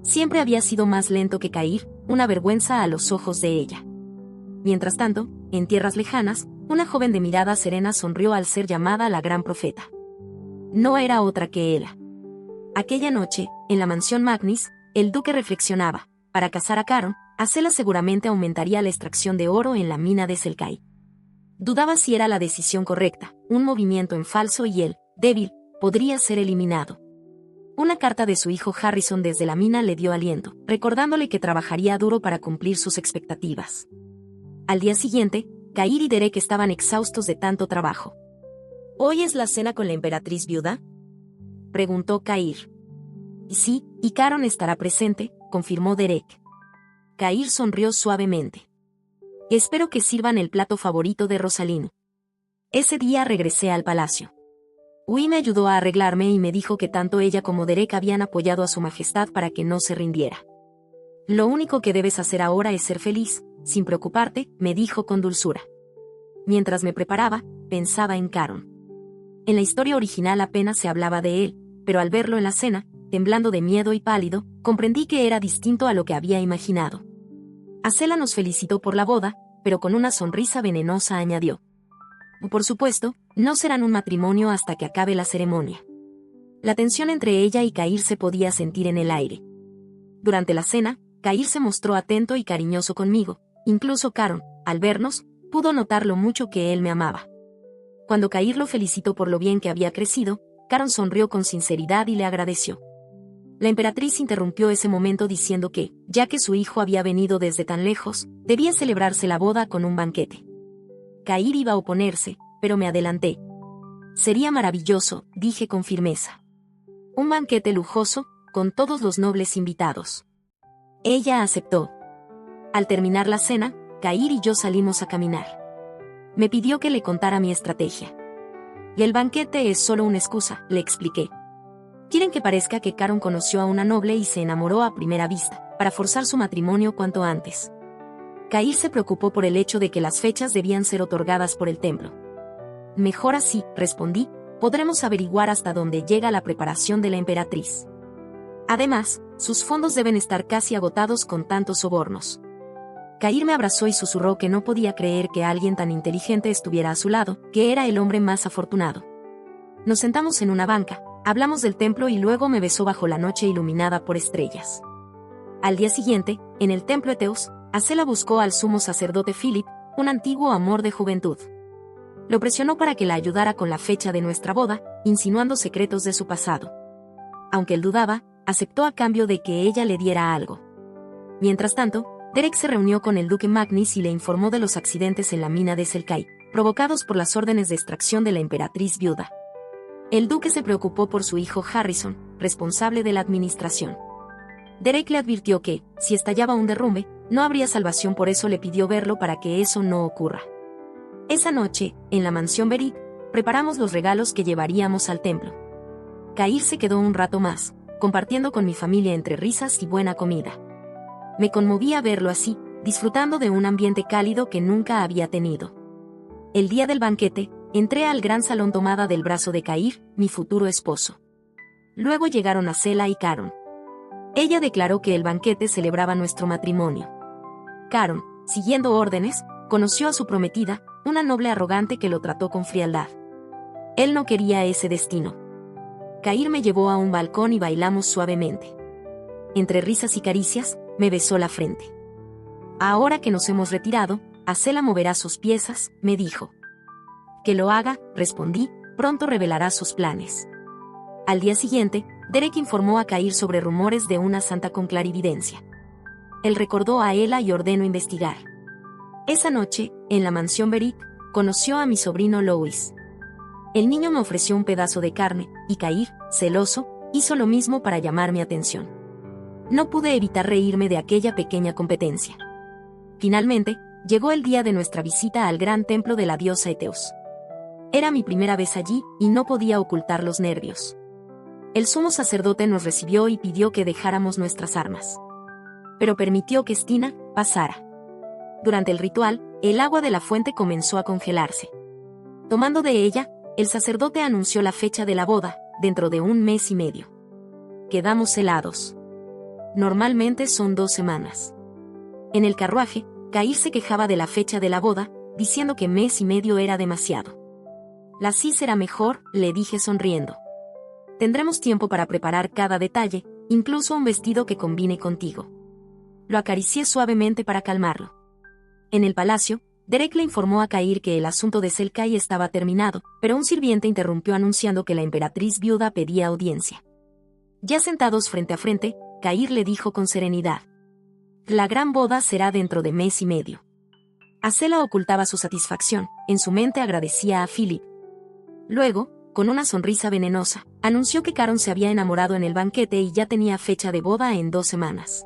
Siempre había sido más lento que Cair, una vergüenza a los ojos de ella. Mientras tanto, en tierras lejanas, una joven de mirada serena sonrió al ser llamada la gran profeta. No era otra que Ela. Aquella noche, en la mansión Magnis, el duque reflexionaba: para casar a Caron, Acela seguramente aumentaría la extracción de oro en la mina de Selkai. Dudaba si era la decisión correcta, un movimiento en falso y él, débil, podría ser eliminado. Una carta de su hijo Harrison desde la mina le dio aliento, recordándole que trabajaría duro para cumplir sus expectativas. Al día siguiente, Cair y Derek estaban exhaustos de tanto trabajo. ¿Hoy es la cena con la emperatriz viuda?, preguntó Cair. Sí, y Caron estará presente, confirmó Derek. Cair sonrió suavemente. Espero que sirvan el plato favorito de Rosalino. Ese día regresé al palacio. Ui me ayudó a arreglarme y me dijo que tanto ella como Derek habían apoyado a su majestad para que no se rindiera. Lo único que debes hacer ahora es ser feliz, sin preocuparte, me dijo con dulzura. Mientras me preparaba, pensaba en Caron. En la historia original apenas se hablaba de él, pero al verlo en la cena, temblando de miedo y pálido, comprendí que era distinto a lo que había imaginado. Acela nos felicitó por la boda, pero con una sonrisa venenosa añadió: por supuesto, no serán un matrimonio hasta que acabe la ceremonia. La tensión entre ella y Cair se podía sentir en el aire. Durante la cena, Cair se mostró atento y cariñoso conmigo, incluso Caron, al vernos, pudo notar lo mucho que él me amaba. Cuando Cair lo felicitó por lo bien que había crecido, Caron sonrió con sinceridad y le agradeció. La emperatriz interrumpió ese momento diciendo que, ya que su hijo había venido desde tan lejos, debía celebrarse la boda con un banquete. Cair iba a oponerse, pero me adelanté. Sería maravilloso, dije con firmeza. Un banquete lujoso, con todos los nobles invitados. Ella aceptó. Al terminar la cena, Cair y yo salimos a caminar. Me pidió que le contara mi estrategia. Y el banquete es solo una excusa, le expliqué. Quieren que parezca que Caron conoció a una noble y se enamoró a primera vista, para forzar su matrimonio cuanto antes. Cair se preocupó por el hecho de que las fechas debían ser otorgadas por el templo. Mejor así, respondí, podremos averiguar hasta dónde llega la preparación de la emperatriz. Además, sus fondos deben estar casi agotados con tantos sobornos. Cair me abrazó y susurró que no podía creer que alguien tan inteligente estuviera a su lado, que era el hombre más afortunado. Nos sentamos en una banca, hablamos del templo y luego me besó bajo la noche iluminada por estrellas. Al día siguiente, en el templo Eteos, Acela buscó al sumo sacerdote Philip, un antiguo amor de juventud. Lo presionó para que la ayudara con la fecha de nuestra boda, insinuando secretos de su pasado. Aunque él dudaba, aceptó a cambio de que ella le diera algo. Mientras tanto, Derek se reunió con el duque Magnis y le informó de los accidentes en la mina de Selkai, provocados por las órdenes de extracción de la emperatriz viuda. El duque se preocupó por su hijo Harrison, responsable de la administración. Derek le advirtió que, si estallaba un derrumbe, no habría salvación, por eso le pidió verlo para que eso no ocurra. Esa noche, en la mansión Beric, preparamos los regalos que llevaríamos al templo. Cair se quedó un rato más, compartiendo con mi familia entre risas y buena comida. Me conmovía verlo así, disfrutando de un ambiente cálido que nunca había tenido. El día del banquete, entré al gran salón tomada del brazo de Cair, mi futuro esposo. Luego llegaron Acela y Caron. Ella declaró que el banquete celebraba nuestro matrimonio. Caron, siguiendo órdenes, conoció a su prometida, una noble arrogante que lo trató con frialdad. Él no quería ese destino. Cair me llevó a un balcón y bailamos suavemente. Entre risas y caricias, me besó la frente. Ahora que nos hemos retirado, Acela moverá sus piezas, me dijo. Que lo haga, respondí, pronto revelará sus planes. Al día siguiente, Derek informó a Cair sobre rumores de una santa con clarividencia. Él recordó a Ela y ordenó investigar. Esa noche, en la mansión Beric, conoció a mi sobrino Louis. El niño me ofreció un pedazo de carne, y Cair, celoso, hizo lo mismo para llamar mi atención. No pude evitar reírme de aquella pequeña competencia. Finalmente, llegó el día de nuestra visita al gran templo de la diosa Eteos. Era mi primera vez allí, y no podía ocultar los nervios. El sumo sacerdote nos recibió y pidió que dejáramos nuestras armas. pero permitió que Stina pasara. Durante el ritual, el agua de la fuente comenzó a congelarse. Tomando de ella, el sacerdote anunció la fecha de la boda, dentro de 1 mes y medio. Quedamos helados. Normalmente son 2 semanas. En el carruaje, Cair se quejaba de la fecha de la boda, diciendo que 1 mes y medio era demasiado. La sí será mejor, le dije sonriendo. Tendremos tiempo para preparar cada detalle, incluso un vestido que combine contigo. Lo acaricié suavemente para calmarlo. En el palacio, Derek le informó a Cair que el asunto de Selkai estaba terminado, pero un sirviente interrumpió anunciando que la emperatriz viuda pedía audiencia. Ya sentados frente a frente, Cair le dijo con serenidad: la gran boda será dentro de 1 mes y medio. Asela ocultaba su satisfacción, en su mente agradecía a Philip. Luego, con una sonrisa venenosa, anunció que Caron se había enamorado en el banquete y ya tenía fecha de boda en 2 semanas.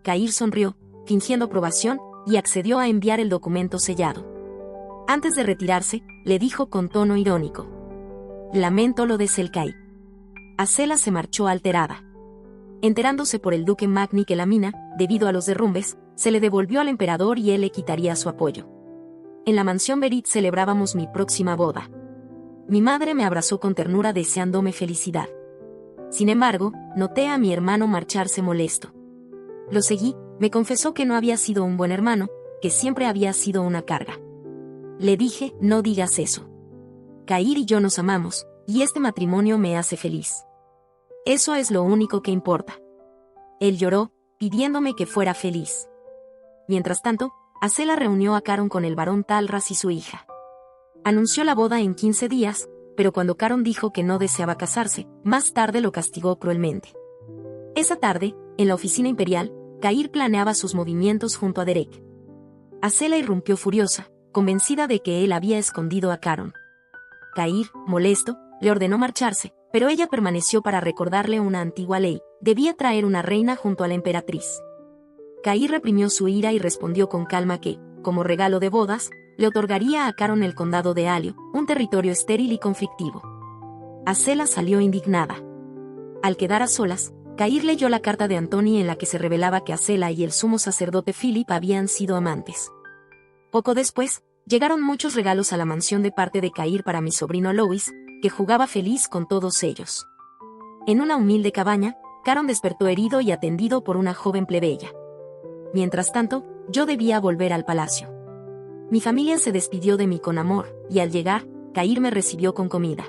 Cair sonrió, fingiendo aprobación, y accedió a enviar el documento sellado. Antes de retirarse, le dijo con tono irónico: lamento lo de Selkai. Asela se marchó alterada. Enterándose por el duque Magni que la mina, debido a los derrumbes, se le devolvió al emperador y él le quitaría su apoyo. En la mansión Berit celebrábamos mi próxima boda. Mi madre me abrazó con ternura deseándome felicidad. Sin embargo, noté a mi hermano marcharse molesto. Lo seguí, me confesó que no había sido un buen hermano, que siempre había sido una carga. Le dije: no digas eso. Cair y yo nos amamos, y este matrimonio me hace feliz. Eso es lo único que importa. Él lloró, pidiéndome que fuera feliz. Mientras tanto, Asela reunió a Caron con el barón Talras y su hija. Anunció la boda en 15 días, pero cuando Caron dijo que no deseaba casarse, más tarde lo castigó cruelmente. Esa tarde, en la oficina imperial, Cair planeaba sus movimientos junto a Derek. Asela irrumpió furiosa, convencida de que él había escondido a Caron. Cair, molesto, le ordenó marcharse, pero ella permaneció para recordarle una antigua ley: debía traer una reina junto a la emperatriz. Cair reprimió su ira y respondió con calma que, como regalo de bodas, le otorgaría a Caron el condado de Alio, un territorio estéril y conflictivo. Asela salió indignada. Al quedar a solas, Cair leyó la carta de Antoni en la que se revelaba que Asela y el sumo sacerdote Philip habían sido amantes. Poco después, llegaron muchos regalos a la mansión de parte de Cair para mi sobrino Louis, que jugaba feliz con todos ellos. En una humilde cabaña, Caron despertó herido y atendido por una joven plebeya. Mientras tanto, yo debía volver al palacio. Mi familia se despidió de mí con amor, y al llegar, Cair me recibió con comida.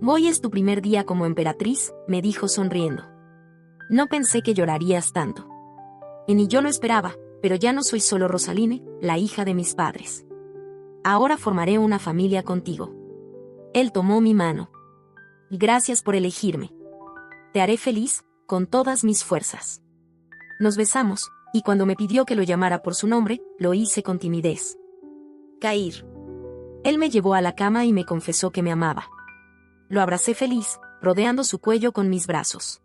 «Hoy es tu primer día como emperatriz», me dijo sonriendo. «No pensé que llorarías tanto». Ni yo lo esperaba, pero ya no soy solo Rosaline, la hija de mis padres. Ahora formaré una familia contigo. Él tomó mi mano. «Gracias por elegirme. Te haré feliz, con todas mis fuerzas». Nos besamos, y cuando me pidió que lo llamara por su nombre, lo hice con timidez. Cair. Él me llevó a la cama y me confesó que me amaba. Lo abracé feliz, rodeando su cuello con mis brazos.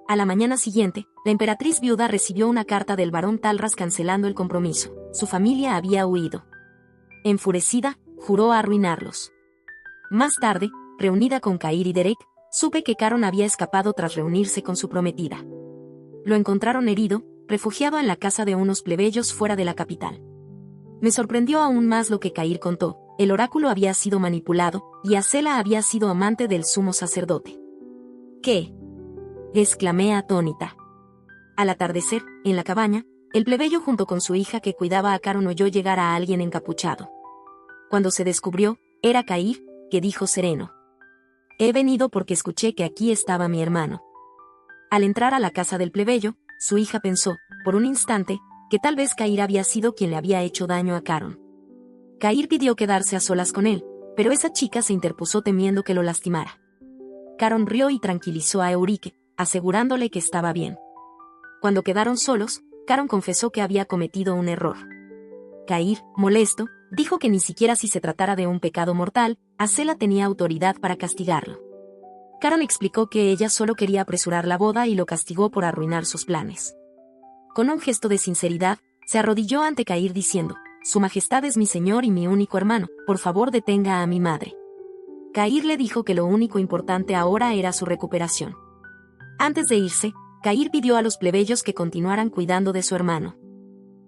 A la mañana siguiente, la emperatriz viuda recibió una carta del barón Talras cancelando el compromiso. Su familia había huido. Enfurecida, juró arruinarlos. Más tarde, reunida con Cair y Derek, supe que Caron había escapado tras reunirse con su prometida. Lo encontraron herido, refugiado en la casa de unos plebeyos fuera de la capital. Me sorprendió aún más lo que Cair contó: el oráculo había sido manipulado, y Asela había sido amante del sumo sacerdote. ¿Qué?, exclamé atónita. Al atardecer, en la cabaña, el plebeyo junto con su hija que cuidaba a Caron oyó llegar a alguien encapuchado. Cuando se descubrió, era Cair, que dijo sereno: «He venido porque escuché que aquí estaba mi hermano». Al entrar a la casa del plebeyo, su hija pensó, por un instante, que tal vez Cair había sido quien le había hecho daño a Caron. Cair pidió quedarse a solas con él, pero esa chica se interpuso temiendo que lo lastimara. Caron rió y tranquilizó a Eurique, asegurándole que estaba bien. Cuando quedaron solos, Caron confesó que había cometido un error. Cair, molesto, dijo que ni siquiera si se tratara de un pecado mortal, Asela tenía autoridad para castigarlo. Caron explicó que ella solo quería apresurar la boda y lo castigó por arruinar sus planes. Con un gesto de sinceridad, se arrodilló ante Cair diciendo: «Su majestad es mi señor y mi único hermano, por favor detenga a mi madre». Cair le dijo que lo único importante ahora era su recuperación. Antes de irse, Cair pidió a los plebeyos que continuaran cuidando de su hermano.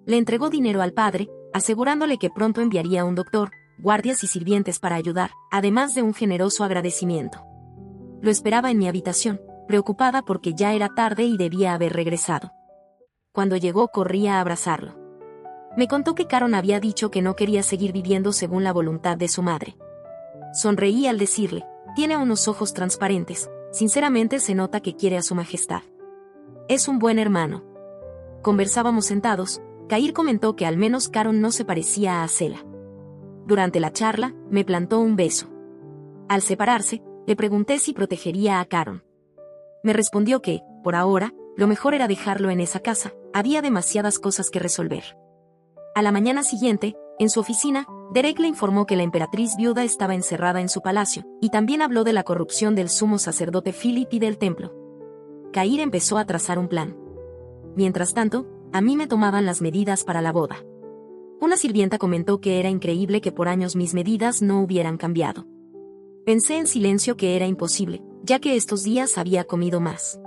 Le entregó dinero al padre, asegurándole que pronto enviaría un doctor, guardias y sirvientes para ayudar, además de un generoso agradecimiento. Lo esperaba en mi habitación, preocupada porque ya era tarde y debía haber regresado. Cuando llegó corrí a abrazarlo. Me contó que Caron había dicho que no quería seguir viviendo según la voluntad de su madre. Sonreí al decirle, tiene unos ojos transparentes, sinceramente se nota que quiere a su majestad. Es un buen hermano. Conversábamos sentados, Cair comentó que al menos Caron no se parecía a Sela. Durante la charla, me plantó un beso. Al separarse, le pregunté si protegería a Caron. Me respondió que, por ahora, lo mejor era dejarlo en esa casa, había demasiadas cosas que resolver. A la mañana siguiente, en su oficina, Derek le informó que la emperatriz viuda estaba encerrada en su palacio, y también habló de la corrupción del sumo sacerdote Philip y del templo. Cair empezó a trazar un plan. Mientras tanto, a mí me tomaban las medidas para la boda. Una sirvienta comentó que era increíble que por años mis medidas no hubieran cambiado. Pensé en silencio que era imposible, ya que estos días había comido más.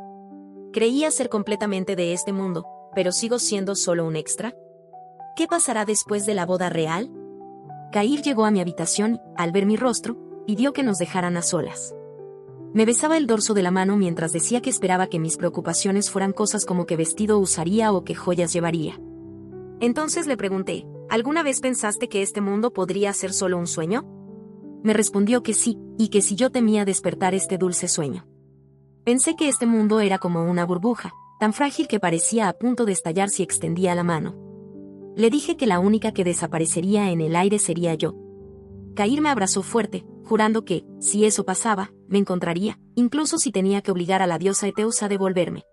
Creía ser completamente de este mundo, pero sigo siendo solo un extra. ¿Qué pasará después de la boda real? Cair llegó a mi habitación, al ver mi rostro, pidió que nos dejaran a solas. Me besaba el dorso de la mano mientras decía que esperaba que mis preocupaciones fueran cosas como qué vestido usaría o qué joyas llevaría. Entonces le pregunté, ¿alguna vez pensaste que este mundo podría ser solo un sueño? Me respondió que sí, y que si yo temía despertar este dulce sueño. Pensé que este mundo era como una burbuja, tan frágil que parecía a punto de estallar si extendía la mano. Le dije que la única que desaparecería en el aire sería yo. Cair me abrazó fuerte, jurando que, si eso pasaba, me encontraría, incluso si tenía que obligar a la diosa Eteus a devolverme.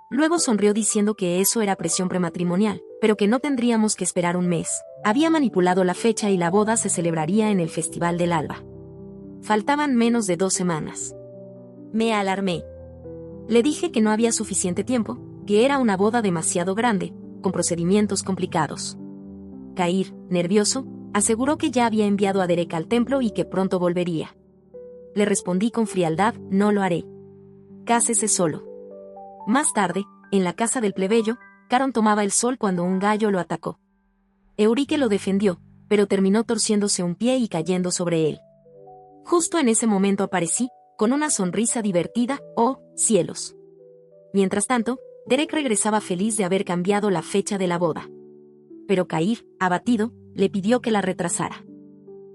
Luego sonrió diciendo que eso era presión prematrimonial, pero que no tendríamos que esperar un mes. Había manipulado la fecha y la boda se celebraría en el Festival del Alba. Faltaban menos de 2 semanas. Me alarmé. Le dije que no había suficiente tiempo, que era una boda demasiado grande, con procedimientos complicados. Cair, nervioso, aseguró que ya había enviado a Derek al templo y que pronto volvería. Le respondí con frialdad, no lo haré. Cásese solo. Más tarde, en la casa del plebeyo, Caron tomaba el sol cuando un gallo lo atacó. Eurique lo defendió, pero terminó torciéndose un pie y cayendo sobre él. Justo en ese momento aparecí, con una sonrisa divertida, ¡oh, cielos! Mientras tanto, Derek regresaba feliz de haber cambiado la fecha de la boda. Pero Cair, abatido, le pidió que la retrasara.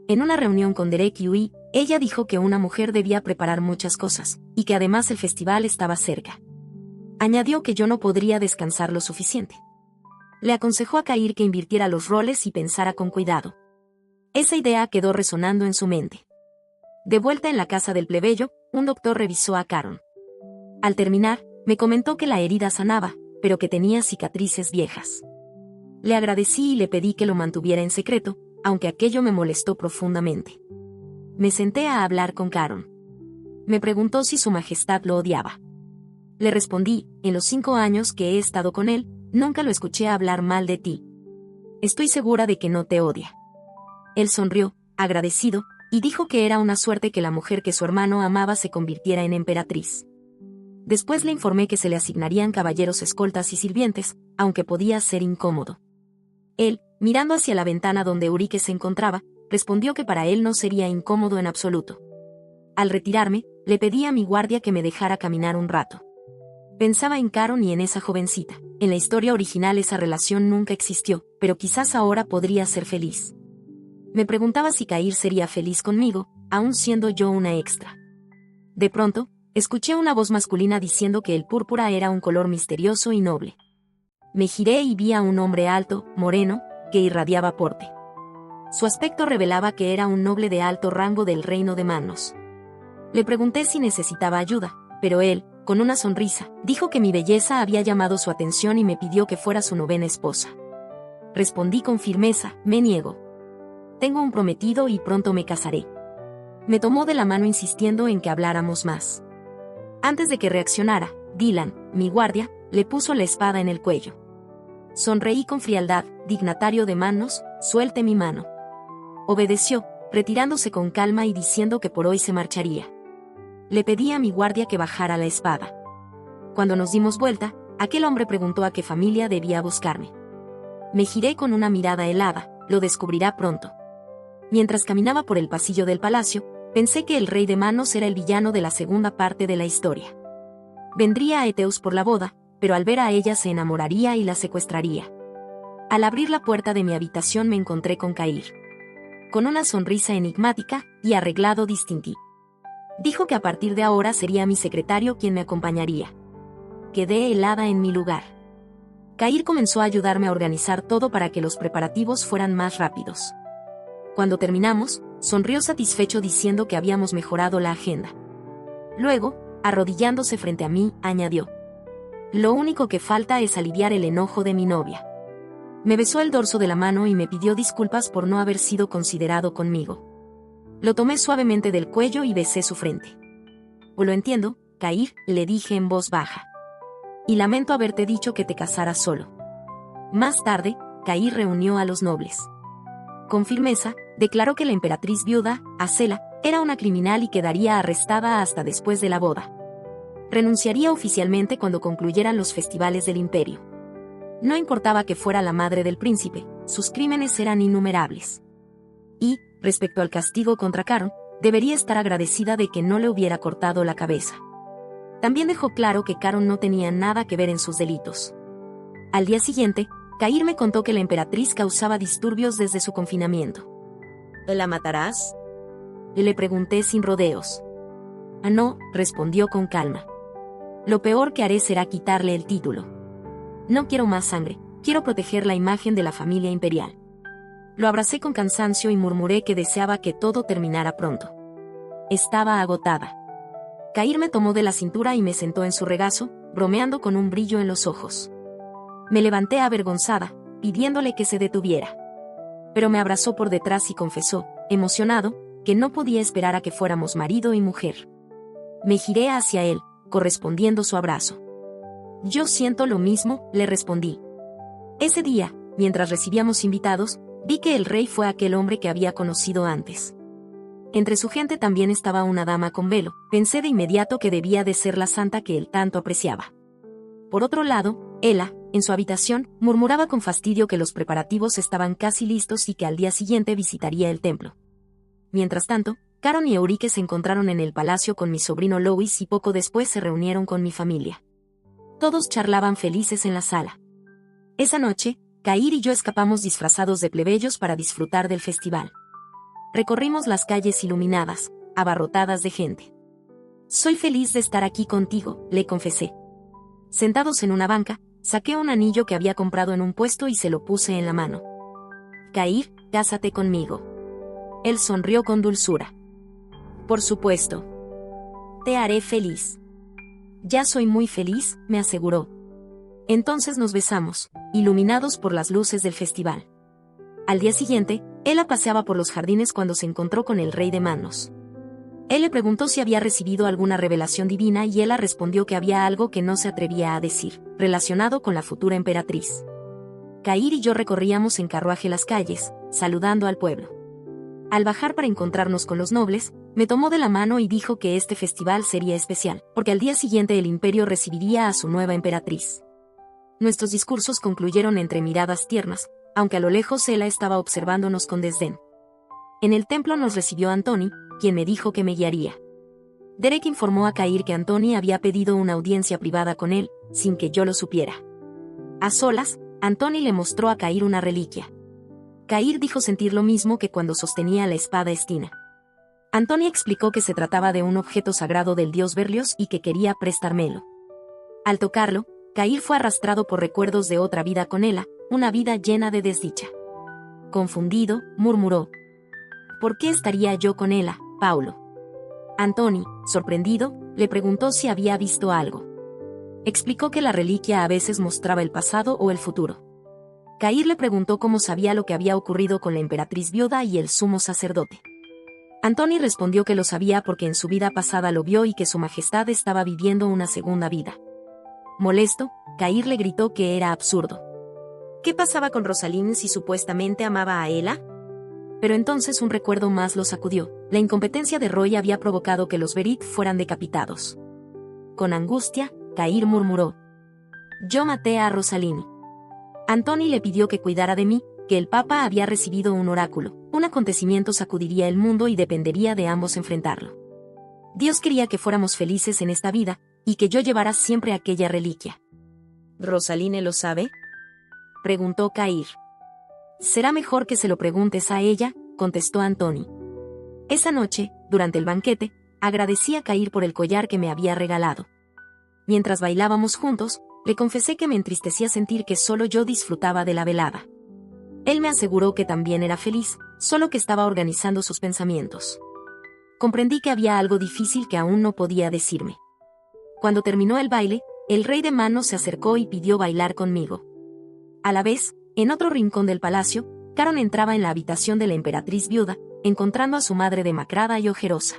En una reunión con Derek y Ui, ella dijo que una mujer debía preparar muchas cosas, y que además el festival estaba cerca. Añadió que yo no podría descansar lo suficiente. Le aconsejó a Cair que invirtiera los roles y pensara con cuidado. Esa idea quedó resonando en su mente. De vuelta en la casa del plebeyo, un doctor revisó a Caron. Al terminar, me comentó que la herida sanaba, pero que tenía cicatrices viejas. Le agradecí y le pedí que lo mantuviera en secreto, aunque aquello me molestó profundamente. Me senté a hablar con Caron. Me preguntó si su majestad lo odiaba. Le respondí, en los 5 años que he estado con él, nunca lo escuché hablar mal de ti. Estoy segura de que no te odia. Él sonrió, agradecido, y dijo que era una suerte que la mujer que su hermano amaba se convirtiera en emperatriz. Después le informé que se le asignarían caballeros escoltas y sirvientes, aunque podía ser incómodo. Él, mirando hacia la ventana donde Eurique se encontraba, respondió que para él no sería incómodo en absoluto. Al retirarme, le pedí a mi guardia que me dejara caminar un rato. Pensaba en Caron y en esa jovencita. En la historia original esa relación nunca existió, pero quizás ahora podría ser feliz. Me preguntaba si Cair sería feliz conmigo, aun siendo yo una extra. De pronto, escuché una voz masculina diciendo que el púrpura era un color misterioso y noble. Me giré y vi a un hombre alto, moreno, que irradiaba porte. Su aspecto revelaba que era un noble de alto rango del reino de Manos. Le pregunté si necesitaba ayuda, pero él, con una sonrisa, dijo que mi belleza había llamado su atención y me pidió que fuera su 9ª esposa. Respondí con firmeza, me niego. Tengo un prometido y pronto me casaré. Me tomó de la mano insistiendo en que habláramos más. Antes de que reaccionara, Dylan, mi guardia, le puso la espada en el cuello. Sonreí con frialdad, dignatario de Manos, suelte mi mano. Obedeció, retirándose con calma y diciendo que por hoy se marcharía. Le pedí a mi guardia que bajara la espada. Cuando nos dimos vuelta, aquel hombre preguntó a qué familia debía buscarme. Me giré con una mirada helada, lo descubrirá pronto. Mientras caminaba por el pasillo del palacio, pensé que el rey de Manos era el villano de la segunda parte de la historia. Vendría a Eteus por la boda, pero al ver a ella se enamoraría y la secuestraría. Al abrir la puerta de mi habitación me encontré con Cair. Con una sonrisa enigmática y arreglado distintivo. Dijo que a partir de ahora sería mi secretario quien me acompañaría. Quedé helada en mi lugar. Cair comenzó a ayudarme a organizar todo para que los preparativos fueran más rápidos. Cuando terminamos, sonrió satisfecho diciendo que habíamos mejorado la agenda. Luego, arrodillándose frente a mí, añadió: lo único que falta es aliviar el enojo de mi novia. Me besó el dorso de la mano y me pidió disculpas por no haber sido considerado conmigo. Lo tomé suavemente del cuello y besé su frente. Lo entiendo, Cair, le dije en voz baja. Y lamento haberte dicho que te casaras solo. Más tarde, Cair reunió a los nobles. Con firmeza, declaró que la emperatriz viuda, Acela, era una criminal y quedaría arrestada hasta después de la boda. Renunciaría oficialmente cuando concluyeran los festivales del imperio. No importaba que fuera la madre del príncipe, sus crímenes eran innumerables. Y, respecto al castigo contra Caron, debería estar agradecida de que no le hubiera cortado la cabeza. También dejó claro que Caron no tenía nada que ver en sus delitos. Al día siguiente, Cair me contó que la emperatriz causaba disturbios desde su confinamiento. ¿La matarás?, le pregunté sin rodeos. Ah, no, respondió con calma. Lo peor que haré será quitarle el título. No quiero más sangre, quiero proteger la imagen de la familia imperial. Lo abracé con cansancio y murmuré que deseaba que todo terminara pronto. Estaba agotada. Cair me tomó de la cintura y me sentó en su regazo, bromeando con un brillo en los ojos. Me levanté avergonzada, pidiéndole que se detuviera. Pero me abrazó por detrás y confesó, emocionado, que no podía esperar a que fuéramos marido y mujer. Me giré hacia él, correspondiendo su abrazo. Yo siento lo mismo, le respondí. Ese día, mientras recibíamos invitados, vi que el rey fue aquel hombre que había conocido antes. Entre su gente también estaba una dama con velo. Pensé de inmediato que debía de ser la santa que él tanto apreciaba. Por otro lado, Ela, en su habitación, murmuraba con fastidio que los preparativos estaban casi listos y que al día siguiente visitaría el templo. Mientras tanto, Caron y Eurique se encontraron en el palacio con mi sobrino Louis y poco después se reunieron con mi familia. Todos charlaban felices en la sala. Esa noche, Cair y yo escapamos disfrazados de plebeyos para disfrutar del festival. Recorrimos las calles iluminadas, abarrotadas de gente. Soy feliz de estar aquí contigo, le confesé. Sentados en una banca, saqué un anillo que había comprado en un puesto y se lo puse en la mano. Cair, cásate conmigo. Él sonrió con dulzura. Por supuesto. Te haré feliz. Ya soy muy feliz, me aseguró. Entonces nos besamos, iluminados por las luces del festival. Al día siguiente, Ela paseaba por los jardines cuando se encontró con el rey de Manos. Él le preguntó si había recibido alguna revelación divina y Ela respondió que había algo que no se atrevía a decir, relacionado con la futura emperatriz. Cair y yo recorríamos en carruaje las calles, saludando al pueblo. Al bajar para encontrarnos con los nobles, me tomó de la mano y dijo que este festival sería especial, porque al día siguiente el imperio recibiría a su nueva emperatriz. Nuestros discursos concluyeron entre miradas tiernas, aunque a lo lejos Ela estaba observándonos con desdén. En el templo nos recibió Antoni, quien me dijo que me guiaría. Derek informó a Cair que Antoni había pedido una audiencia privada con él, sin que yo lo supiera. A solas, Antoni le mostró a Cair una reliquia. Cair dijo sentir lo mismo que cuando sostenía la espada Estina. Antoni explicó que se trataba de un objeto sagrado del dios Berlioz y que quería prestármelo. Al tocarlo, Cair fue arrastrado por recuerdos de otra vida con Ela, una vida llena de desdicha. Confundido, murmuró: ¿por qué estaría yo con Ela, Paulo? Antoni, sorprendido, le preguntó si había visto algo. Explicó que la reliquia a veces mostraba el pasado o el futuro. Cair le preguntó cómo sabía lo que había ocurrido con la emperatriz viuda y el sumo sacerdote. Antoni respondió que lo sabía porque en su vida pasada lo vio y que su majestad estaba viviendo una segunda vida. Molesto, Cair le gritó que era absurdo. ¿Qué pasaba con Rosaline si supuestamente amaba a Ela? Pero entonces un recuerdo más lo sacudió. La incompetencia de Roy había provocado que los Berit fueran decapitados. Con angustia, Cair murmuró. Yo maté a Rosaline. Antoni le pidió que cuidara de mí, que el Papa había recibido un oráculo. Un acontecimiento sacudiría el mundo y dependería de ambos enfrentarlo. Dios quería que fuéramos felices en esta vida, y que yo llevara siempre aquella reliquia. ¿Rosaline lo sabe?, preguntó Cair. Será mejor que se lo preguntes a ella, contestó Antoni. Esa noche, durante el banquete, agradecí a Cair por el collar que me había regalado. Mientras bailábamos juntos, le confesé que me entristecía sentir que solo yo disfrutaba de la velada. Él me aseguró que también era feliz, solo que estaba organizando sus pensamientos. Comprendí que había algo difícil que aún no podía decirme. Cuando terminó el baile, el rey de manos se acercó y pidió bailar conmigo. A la vez, en otro rincón del palacio, Caron entraba en la habitación de la emperatriz viuda, encontrando a su madre demacrada y ojerosa.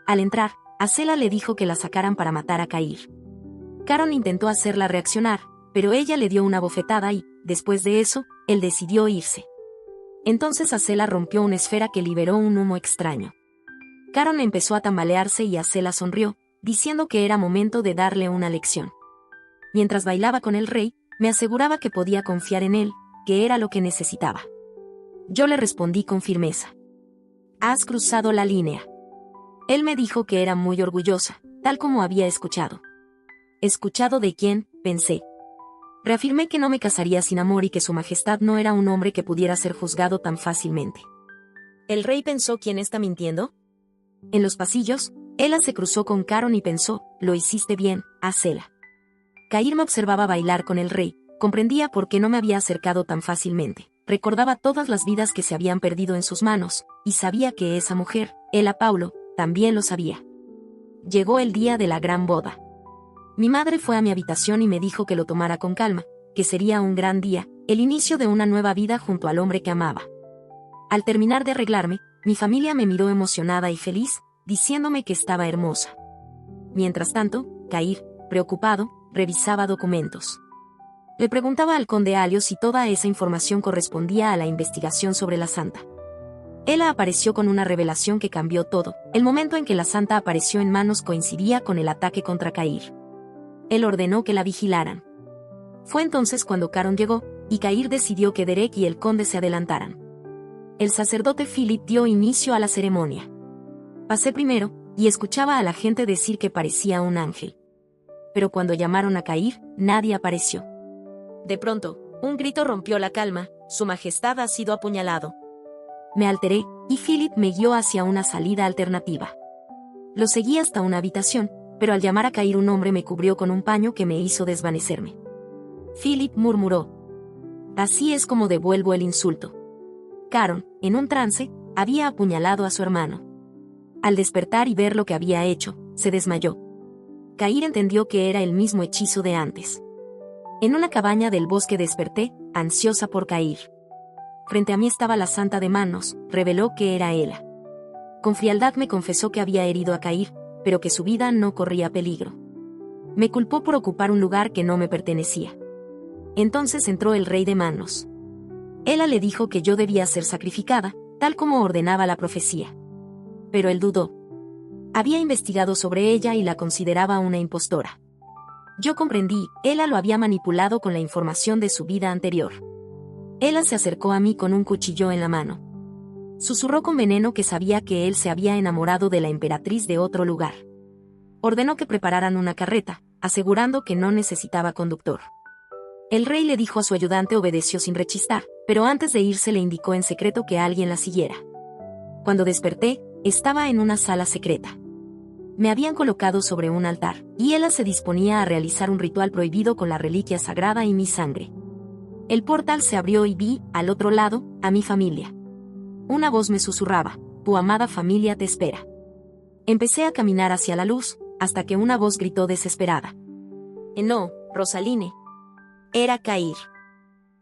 Al entrar, Acela le dijo que la sacaran para matar a Cair. Caron intentó hacerla reaccionar, pero ella le dio una bofetada y, después de eso, él decidió irse. Entonces Acela rompió una esfera que liberó un humo extraño. Caron empezó a tambalearse y Acela sonrió, diciendo que era momento de darle una lección. Mientras bailaba con el rey, me aseguraba que podía confiar en él, que era lo que necesitaba. Yo le respondí con firmeza. Has cruzado la línea. Él me dijo que era muy orgullosa, tal como había escuchado. ¿Escuchado de quién?, pensé. Reafirmé que no me casaría sin amor y que su majestad no era un hombre que pudiera ser juzgado tan fácilmente. ¿El rey pensó quién está mintiendo? En los pasillos, Ela se cruzó con Caron y pensó, lo hiciste bien, Acela. Cair me observaba bailar con el rey, comprendía por qué no me había acercado tan fácilmente. Recordaba todas las vidas que se habían perdido en sus manos, y sabía que esa mujer, Ela Paulo, también lo sabía. Llegó el día de la gran boda. Mi madre fue a mi habitación y me dijo que lo tomara con calma, que sería un gran día, el inicio de una nueva vida junto al hombre que amaba. Al terminar de arreglarme, mi familia me miró emocionada y feliz, diciéndome que estaba hermosa. Mientras tanto, Cair, preocupado, revisaba documentos. Le preguntaba al conde Alio si toda esa información correspondía a la investigación sobre la santa. Ela apareció con una revelación que cambió todo. El momento en que la santa apareció en manos coincidía con el ataque contra Cair. Él ordenó que la vigilaran. Fue entonces cuando Caron llegó, y Cair decidió que Derek y el conde se adelantaran. El sacerdote Philip dio inicio a la ceremonia. Pasé primero, y escuchaba a la gente decir que parecía un ángel. Pero cuando llamaron a Cair, nadie apareció. De pronto, un grito rompió la calma, su majestad ha sido apuñalado. Me alteré, y Philip me guió hacia una salida alternativa. Lo seguí hasta una habitación, pero al llamar a Cair un hombre me cubrió con un paño que me hizo desvanecerme. Philip murmuró. Así es como devuelvo el insulto. Caron, en un trance, había apuñalado a su hermano. Al despertar y ver lo que había hecho, se desmayó. Cair entendió que era el mismo hechizo de antes. En una cabaña del bosque desperté, ansiosa por Cair. Frente a mí estaba la santa de manos, reveló que era Ela. Con frialdad me confesó que había herido a Cair, pero que su vida no corría peligro. Me culpó por ocupar un lugar que no me pertenecía. Entonces entró el rey de manos. Ela le dijo que yo debía ser sacrificada, tal como ordenaba la profecía. Pero él dudó. Había investigado sobre ella y la consideraba una impostora. Yo comprendí, Ela lo había manipulado con la información de su vida anterior. Ela se acercó a mí con un cuchillo en la mano. Susurró con veneno que sabía que él se había enamorado de la emperatriz de otro lugar. Ordenó que prepararan una carreta, asegurando que no necesitaba conductor. El rey le dijo a su ayudante obedeció sin rechistar, pero antes de irse le indicó en secreto que alguien la siguiera. Cuando desperté, estaba en una sala secreta. Me habían colocado sobre un altar, y Ela se disponía a realizar un ritual prohibido con la reliquia sagrada y mi sangre. El portal se abrió y vi, al otro lado, a mi familia. Una voz me susurraba, tu amada familia te espera. Empecé a caminar hacia la luz, hasta que una voz gritó desesperada. No, Rosaline. Era Cair.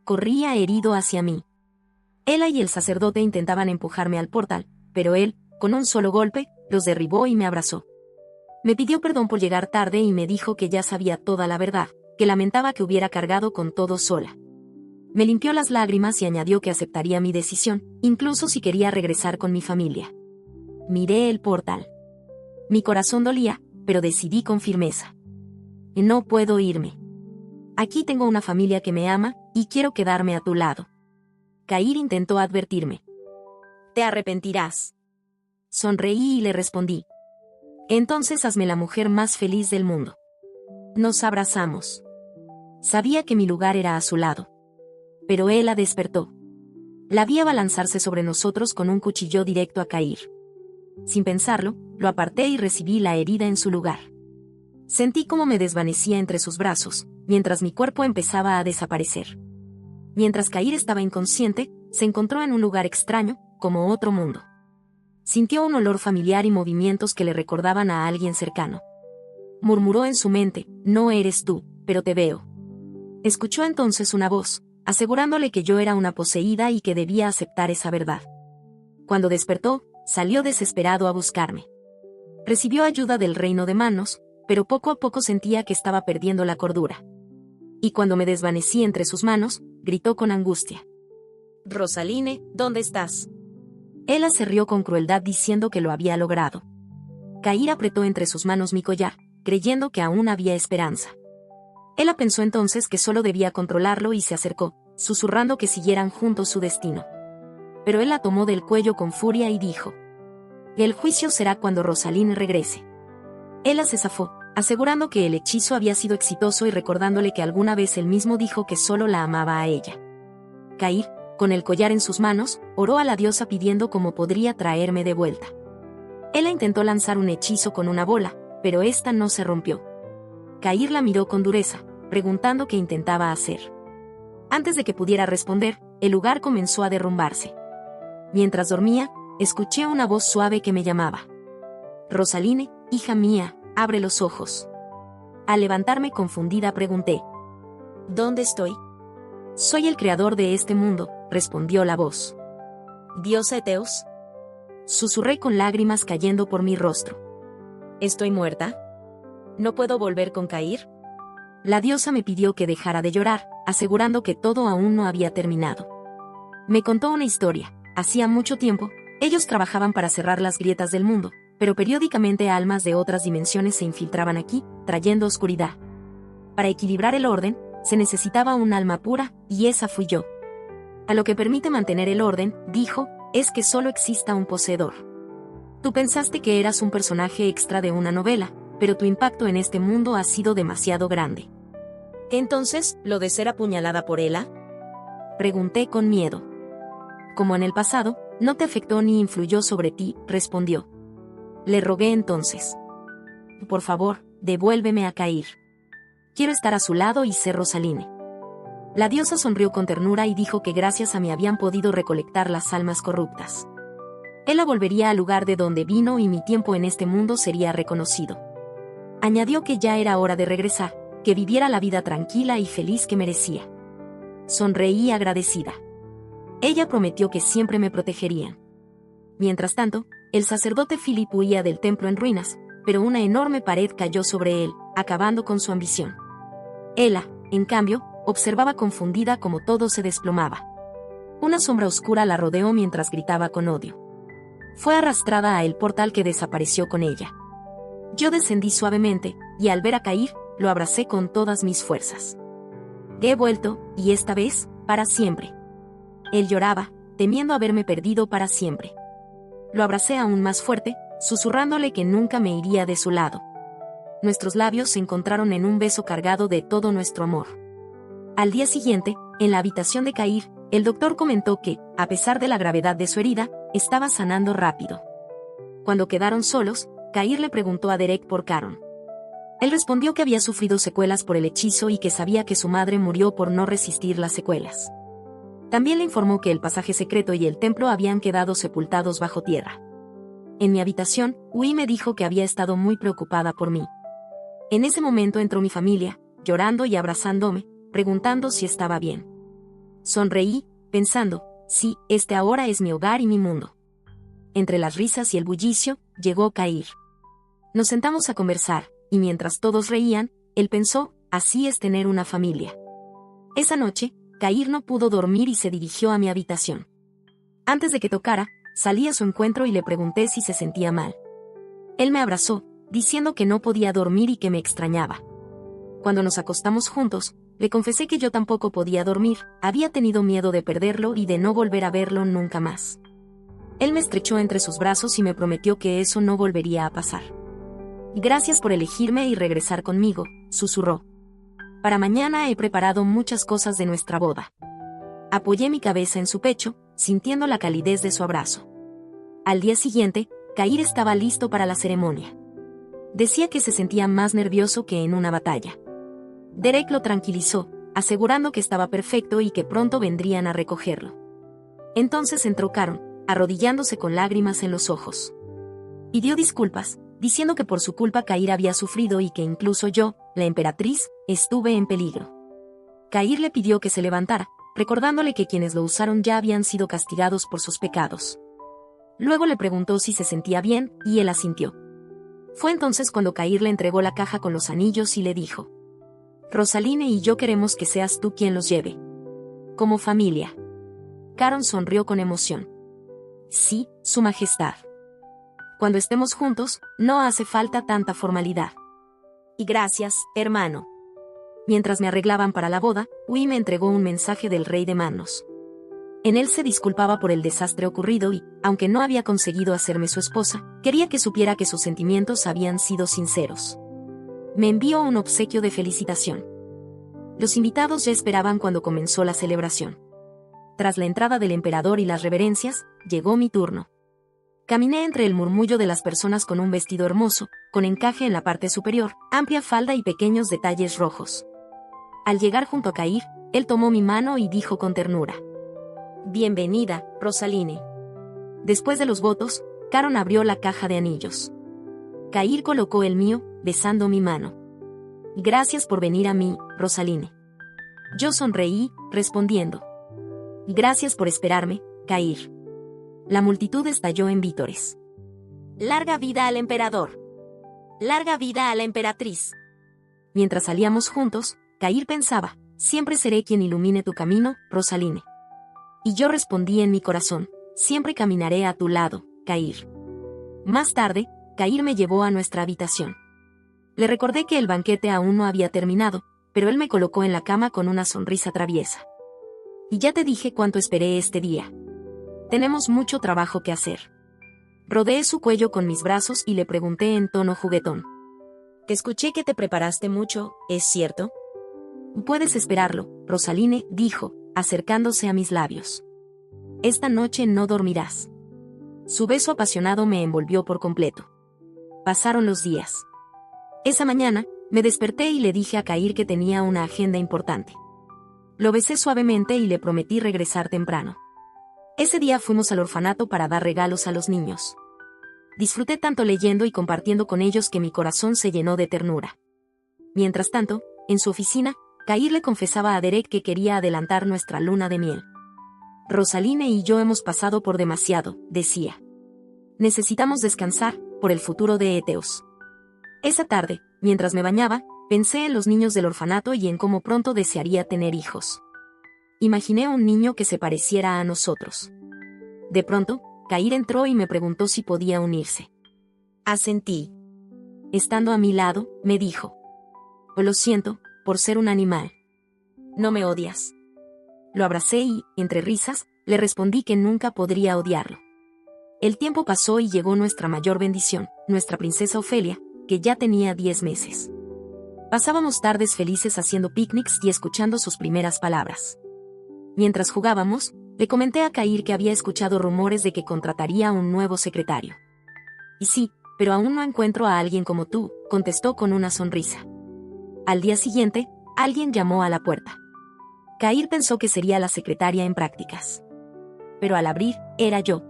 Corría herido hacia mí. Ela y el sacerdote intentaban empujarme al portal, pero él, con un solo golpe, los derribó y me abrazó. Me pidió perdón por llegar tarde y me dijo que ya sabía toda la verdad, que lamentaba que hubiera cargado con todo sola. Me limpió las lágrimas y añadió que aceptaría mi decisión, incluso si quería regresar con mi familia. Miré el portal. Mi corazón dolía, pero decidí con firmeza. No puedo irme. Aquí tengo una familia que me ama, y quiero quedarme a tu lado. Cair intentó advertirme. Te arrepentirás. Sonreí y le respondí. Entonces hazme la mujer más feliz del mundo. Nos abrazamos. Sabía que mi lugar era a su lado. Pero él la despertó. La vi abalanzarse sobre nosotros con un cuchillo directo a Cair. Sin pensarlo, lo aparté y recibí la herida en su lugar. Sentí cómo me desvanecía entre sus brazos, mientras mi cuerpo empezaba a desaparecer. Mientras Cair estaba inconsciente, se encontró en un lugar extraño, como otro mundo. Sintió un olor familiar y movimientos que le recordaban a alguien cercano. Murmuró en su mente, no eres tú, pero te veo. Escuchó entonces una voz, asegurándole que yo era una poseída y que debía aceptar esa verdad. Cuando despertó, salió desesperado a buscarme. Recibió ayuda del reino de manos, pero poco a poco sentía que estaba perdiendo la cordura. Y cuando me desvanecí entre sus manos, gritó con angustia. Rosaline, ¿dónde estás? Ella se rió con crueldad diciendo que lo había logrado. Cair apretó entre sus manos mi collar, creyendo que aún había esperanza. Ella pensó entonces que solo debía controlarlo y se acercó, susurrando que siguieran juntos su destino. Pero él la tomó del cuello con furia y dijo: el juicio será cuando Rosaline regrese. Ella se zafó, asegurando que el hechizo había sido exitoso y recordándole que alguna vez él mismo dijo que solo la amaba a ella. Cair, con el collar en sus manos, oró a la diosa pidiendo cómo podría traerme de vuelta. Ella intentó lanzar un hechizo con una bola, pero esta no se rompió. Cair la miró con dureza, preguntando qué intentaba hacer. Antes de que pudiera responder, el lugar comenzó a derrumbarse. Mientras dormía, escuché una voz suave que me llamaba. Rosaline, hija mía, abre los ojos. Al levantarme confundida pregunté: ¿dónde estoy? Soy el creador de este mundo, respondió la voz. ¿Diosa Eteos? Susurré con lágrimas cayendo por mi rostro. ¿Estoy muerta? ¿No puedo volver con Cair? La diosa me pidió que dejara de llorar, asegurando que todo aún no había terminado. Me contó una historia. Hacía mucho tiempo, ellos trabajaban para cerrar las grietas del mundo, pero periódicamente almas de otras dimensiones se infiltraban aquí, trayendo oscuridad. Para equilibrar el orden, se necesitaba un alma pura, y esa fui yo. A lo que permite mantener el orden, dijo, es que solo exista un poseedor. Tú pensaste que eras un personaje extra de una novela, pero tu impacto en este mundo ha sido demasiado grande. ¿Entonces, lo de ser apuñalada por Ela? Pregunté con miedo. Como en el pasado, no te afectó ni influyó sobre ti, respondió. Le rogué entonces. Por favor, devuélveme a Cair. Quiero estar a su lado y ser Rosaline. La diosa sonrió con ternura y dijo que gracias a mí habían podido recolectar las almas corruptas. Ella volvería al lugar de donde vino y mi tiempo en este mundo sería reconocido. Añadió que ya era hora de regresar, que viviera la vida tranquila y feliz que merecía. Sonreí agradecida. Ella prometió que siempre me protegerían. Mientras tanto, el sacerdote Philip huía del templo en ruinas, pero una enorme pared cayó sobre él, acabando con su ambición. Ella, en cambio, observaba confundida cómo todo se desplomaba. Una sombra oscura la rodeó mientras gritaba con odio. Fue arrastrada a el portal que desapareció con ella. Yo descendí suavemente, y al ver a Cair, lo abracé con todas mis fuerzas. He vuelto, y esta vez, para siempre. Él lloraba, temiendo haberme perdido para siempre. Lo abracé aún más fuerte, susurrándole que nunca me iría de su lado. Nuestros labios se encontraron en un beso cargado de todo nuestro amor. Al día siguiente, en la habitación de Cair, el doctor comentó que, a pesar de la gravedad de su herida, estaba sanando rápido. Cuando quedaron solos, Cair le preguntó a Derek por Caron. Él respondió que había sufrido secuelas por el hechizo y que sabía que su madre murió por no resistir las secuelas. También le informó que el pasaje secreto y el templo habían quedado sepultados bajo tierra. En mi habitación, Ui me dijo que había estado muy preocupada por mí. En ese momento entró mi familia, llorando y abrazándome, preguntando si estaba bien. Sonreí, pensando, sí, este ahora es mi hogar y mi mundo. Entre las risas y el bullicio, llegó Cair. Nos sentamos a conversar, y mientras todos reían, él pensó, así es tener una familia. Esa noche, Cair no pudo dormir y se dirigió a mi habitación. Antes de que tocara, salí a su encuentro y le pregunté si se sentía mal. Él me abrazó, diciendo que no podía dormir y que me extrañaba. Cuando nos acostamos juntos, le confesé que yo tampoco podía dormir, había tenido miedo de perderlo y de no volver a verlo nunca más. Él me estrechó entre sus brazos y me prometió que eso no volvería a pasar. Gracias por elegirme y regresar conmigo, susurró. Para mañana he preparado muchas cosas de nuestra boda. Apoyé mi cabeza en su pecho, sintiendo la calidez de su abrazo. Al día siguiente, Cair estaba listo para la ceremonia. Decía que se sentía más nervioso que en una batalla. Derek lo tranquilizó, asegurando que estaba perfecto y que pronto vendrían a recogerlo. Entonces entró Caron, arrodillándose con lágrimas en los ojos. Pidió disculpas, diciendo que por su culpa Cair había sufrido y que incluso yo, la emperatriz, estuve en peligro. Cair le pidió que se levantara, recordándole que quienes lo usaron ya habían sido castigados por sus pecados. Luego le preguntó si se sentía bien, y él asintió. Fue entonces cuando Cair le entregó la caja con los anillos y le dijo: Rosaline y yo queremos que seas tú quien los lleve. Como familia. Caron sonrió con emoción. Sí, Su Majestad. Cuando estemos juntos, no hace falta tanta formalidad. Y gracias, hermano. Mientras me arreglaban para la boda, Ui me entregó un mensaje del rey de Manos. En él se disculpaba por el desastre ocurrido y, aunque no había conseguido hacerme su esposa, quería que supiera que sus sentimientos habían sido sinceros. Me envió un obsequio de felicitación. Los invitados ya esperaban cuando comenzó la celebración. Tras la entrada del emperador y las reverencias, llegó mi turno. Caminé entre el murmullo de las personas con un vestido hermoso, con encaje en la parte superior, amplia falda y pequeños detalles rojos. Al llegar junto a Cair, él tomó mi mano y dijo con ternura: Bienvenida, Rosaline. Después de los votos, Caron abrió la caja de anillos. Cair colocó el mío, besando mi mano. Gracias por venir a mí, Rosaline. Yo sonreí, respondiendo: Gracias por esperarme, Cair. La multitud estalló en vítores. ¡Larga vida al emperador! ¡Larga vida a la emperatriz! Mientras salíamos juntos, Cair pensaba: siempre seré quien ilumine tu camino, Rosaline. Y yo respondí en mi corazón: siempre caminaré a tu lado, Cair. Más tarde, Cair me llevó a nuestra habitación. Le recordé que el banquete aún no había terminado, pero él me colocó en la cama con una sonrisa traviesa. Y ya te dije cuánto esperé este día. Tenemos mucho trabajo que hacer. Rodeé su cuello con mis brazos y le pregunté en tono juguetón: Te escuché que te preparaste mucho, ¿es cierto? Puedes esperarlo, Rosaline, dijo, acercándose a mis labios. Esta noche no dormirás. Su beso apasionado me envolvió por completo. Pasaron los días. Esa mañana, me desperté y le dije a Cair que tenía una agenda importante. Lo besé suavemente y le prometí regresar temprano. Ese día fuimos al orfanato para dar regalos a los niños. Disfruté tanto leyendo y compartiendo con ellos que mi corazón se llenó de ternura. Mientras tanto, en su oficina, Cair le confesaba a Derek que quería adelantar nuestra luna de miel. Rosaline y yo hemos pasado por demasiado, decía. Necesitamos descansar, por el futuro de Eteos. Esa tarde, mientras me bañaba, pensé en los niños del orfanato y en cómo pronto desearía tener hijos. Imaginé un niño que se pareciera a nosotros. De pronto, Cair entró y me preguntó si podía unirse. Asentí. Estando a mi lado, me dijo: Lo siento, por ser un animal. ¿No me odias? Lo abracé y, entre risas, le respondí que nunca podría odiarlo. El tiempo pasó y llegó nuestra mayor bendición, nuestra princesa Ofelia, que ya tenía 10 meses. Pasábamos tardes felices haciendo picnics y escuchando sus primeras palabras. Mientras jugábamos, le comenté a Cair que había escuchado rumores de que contrataría a un nuevo secretario. Y sí, pero aún no encuentro a alguien como tú, contestó con una sonrisa. Al día siguiente, alguien llamó a la puerta. Cair pensó que sería la secretaria en prácticas. Pero al abrir, era yo.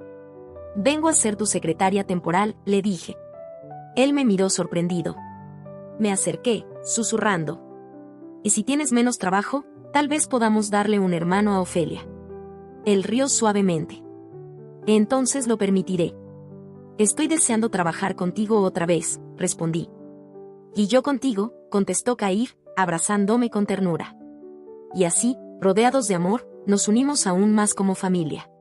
Vengo a ser tu secretaria temporal, le dije. Él me miró sorprendido. Me acerqué, susurrando. Y si tienes menos trabajo, tal vez podamos darle un hermano a Ofelia. Él rió suavemente. Entonces lo permitiré. Estoy deseando trabajar contigo otra vez, respondí. Y yo contigo, contestó Cair, abrazándome con ternura. Y así, rodeados de amor, nos unimos aún más como familia.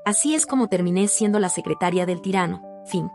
Así es como terminé siendo la secretaria del tirano, fin.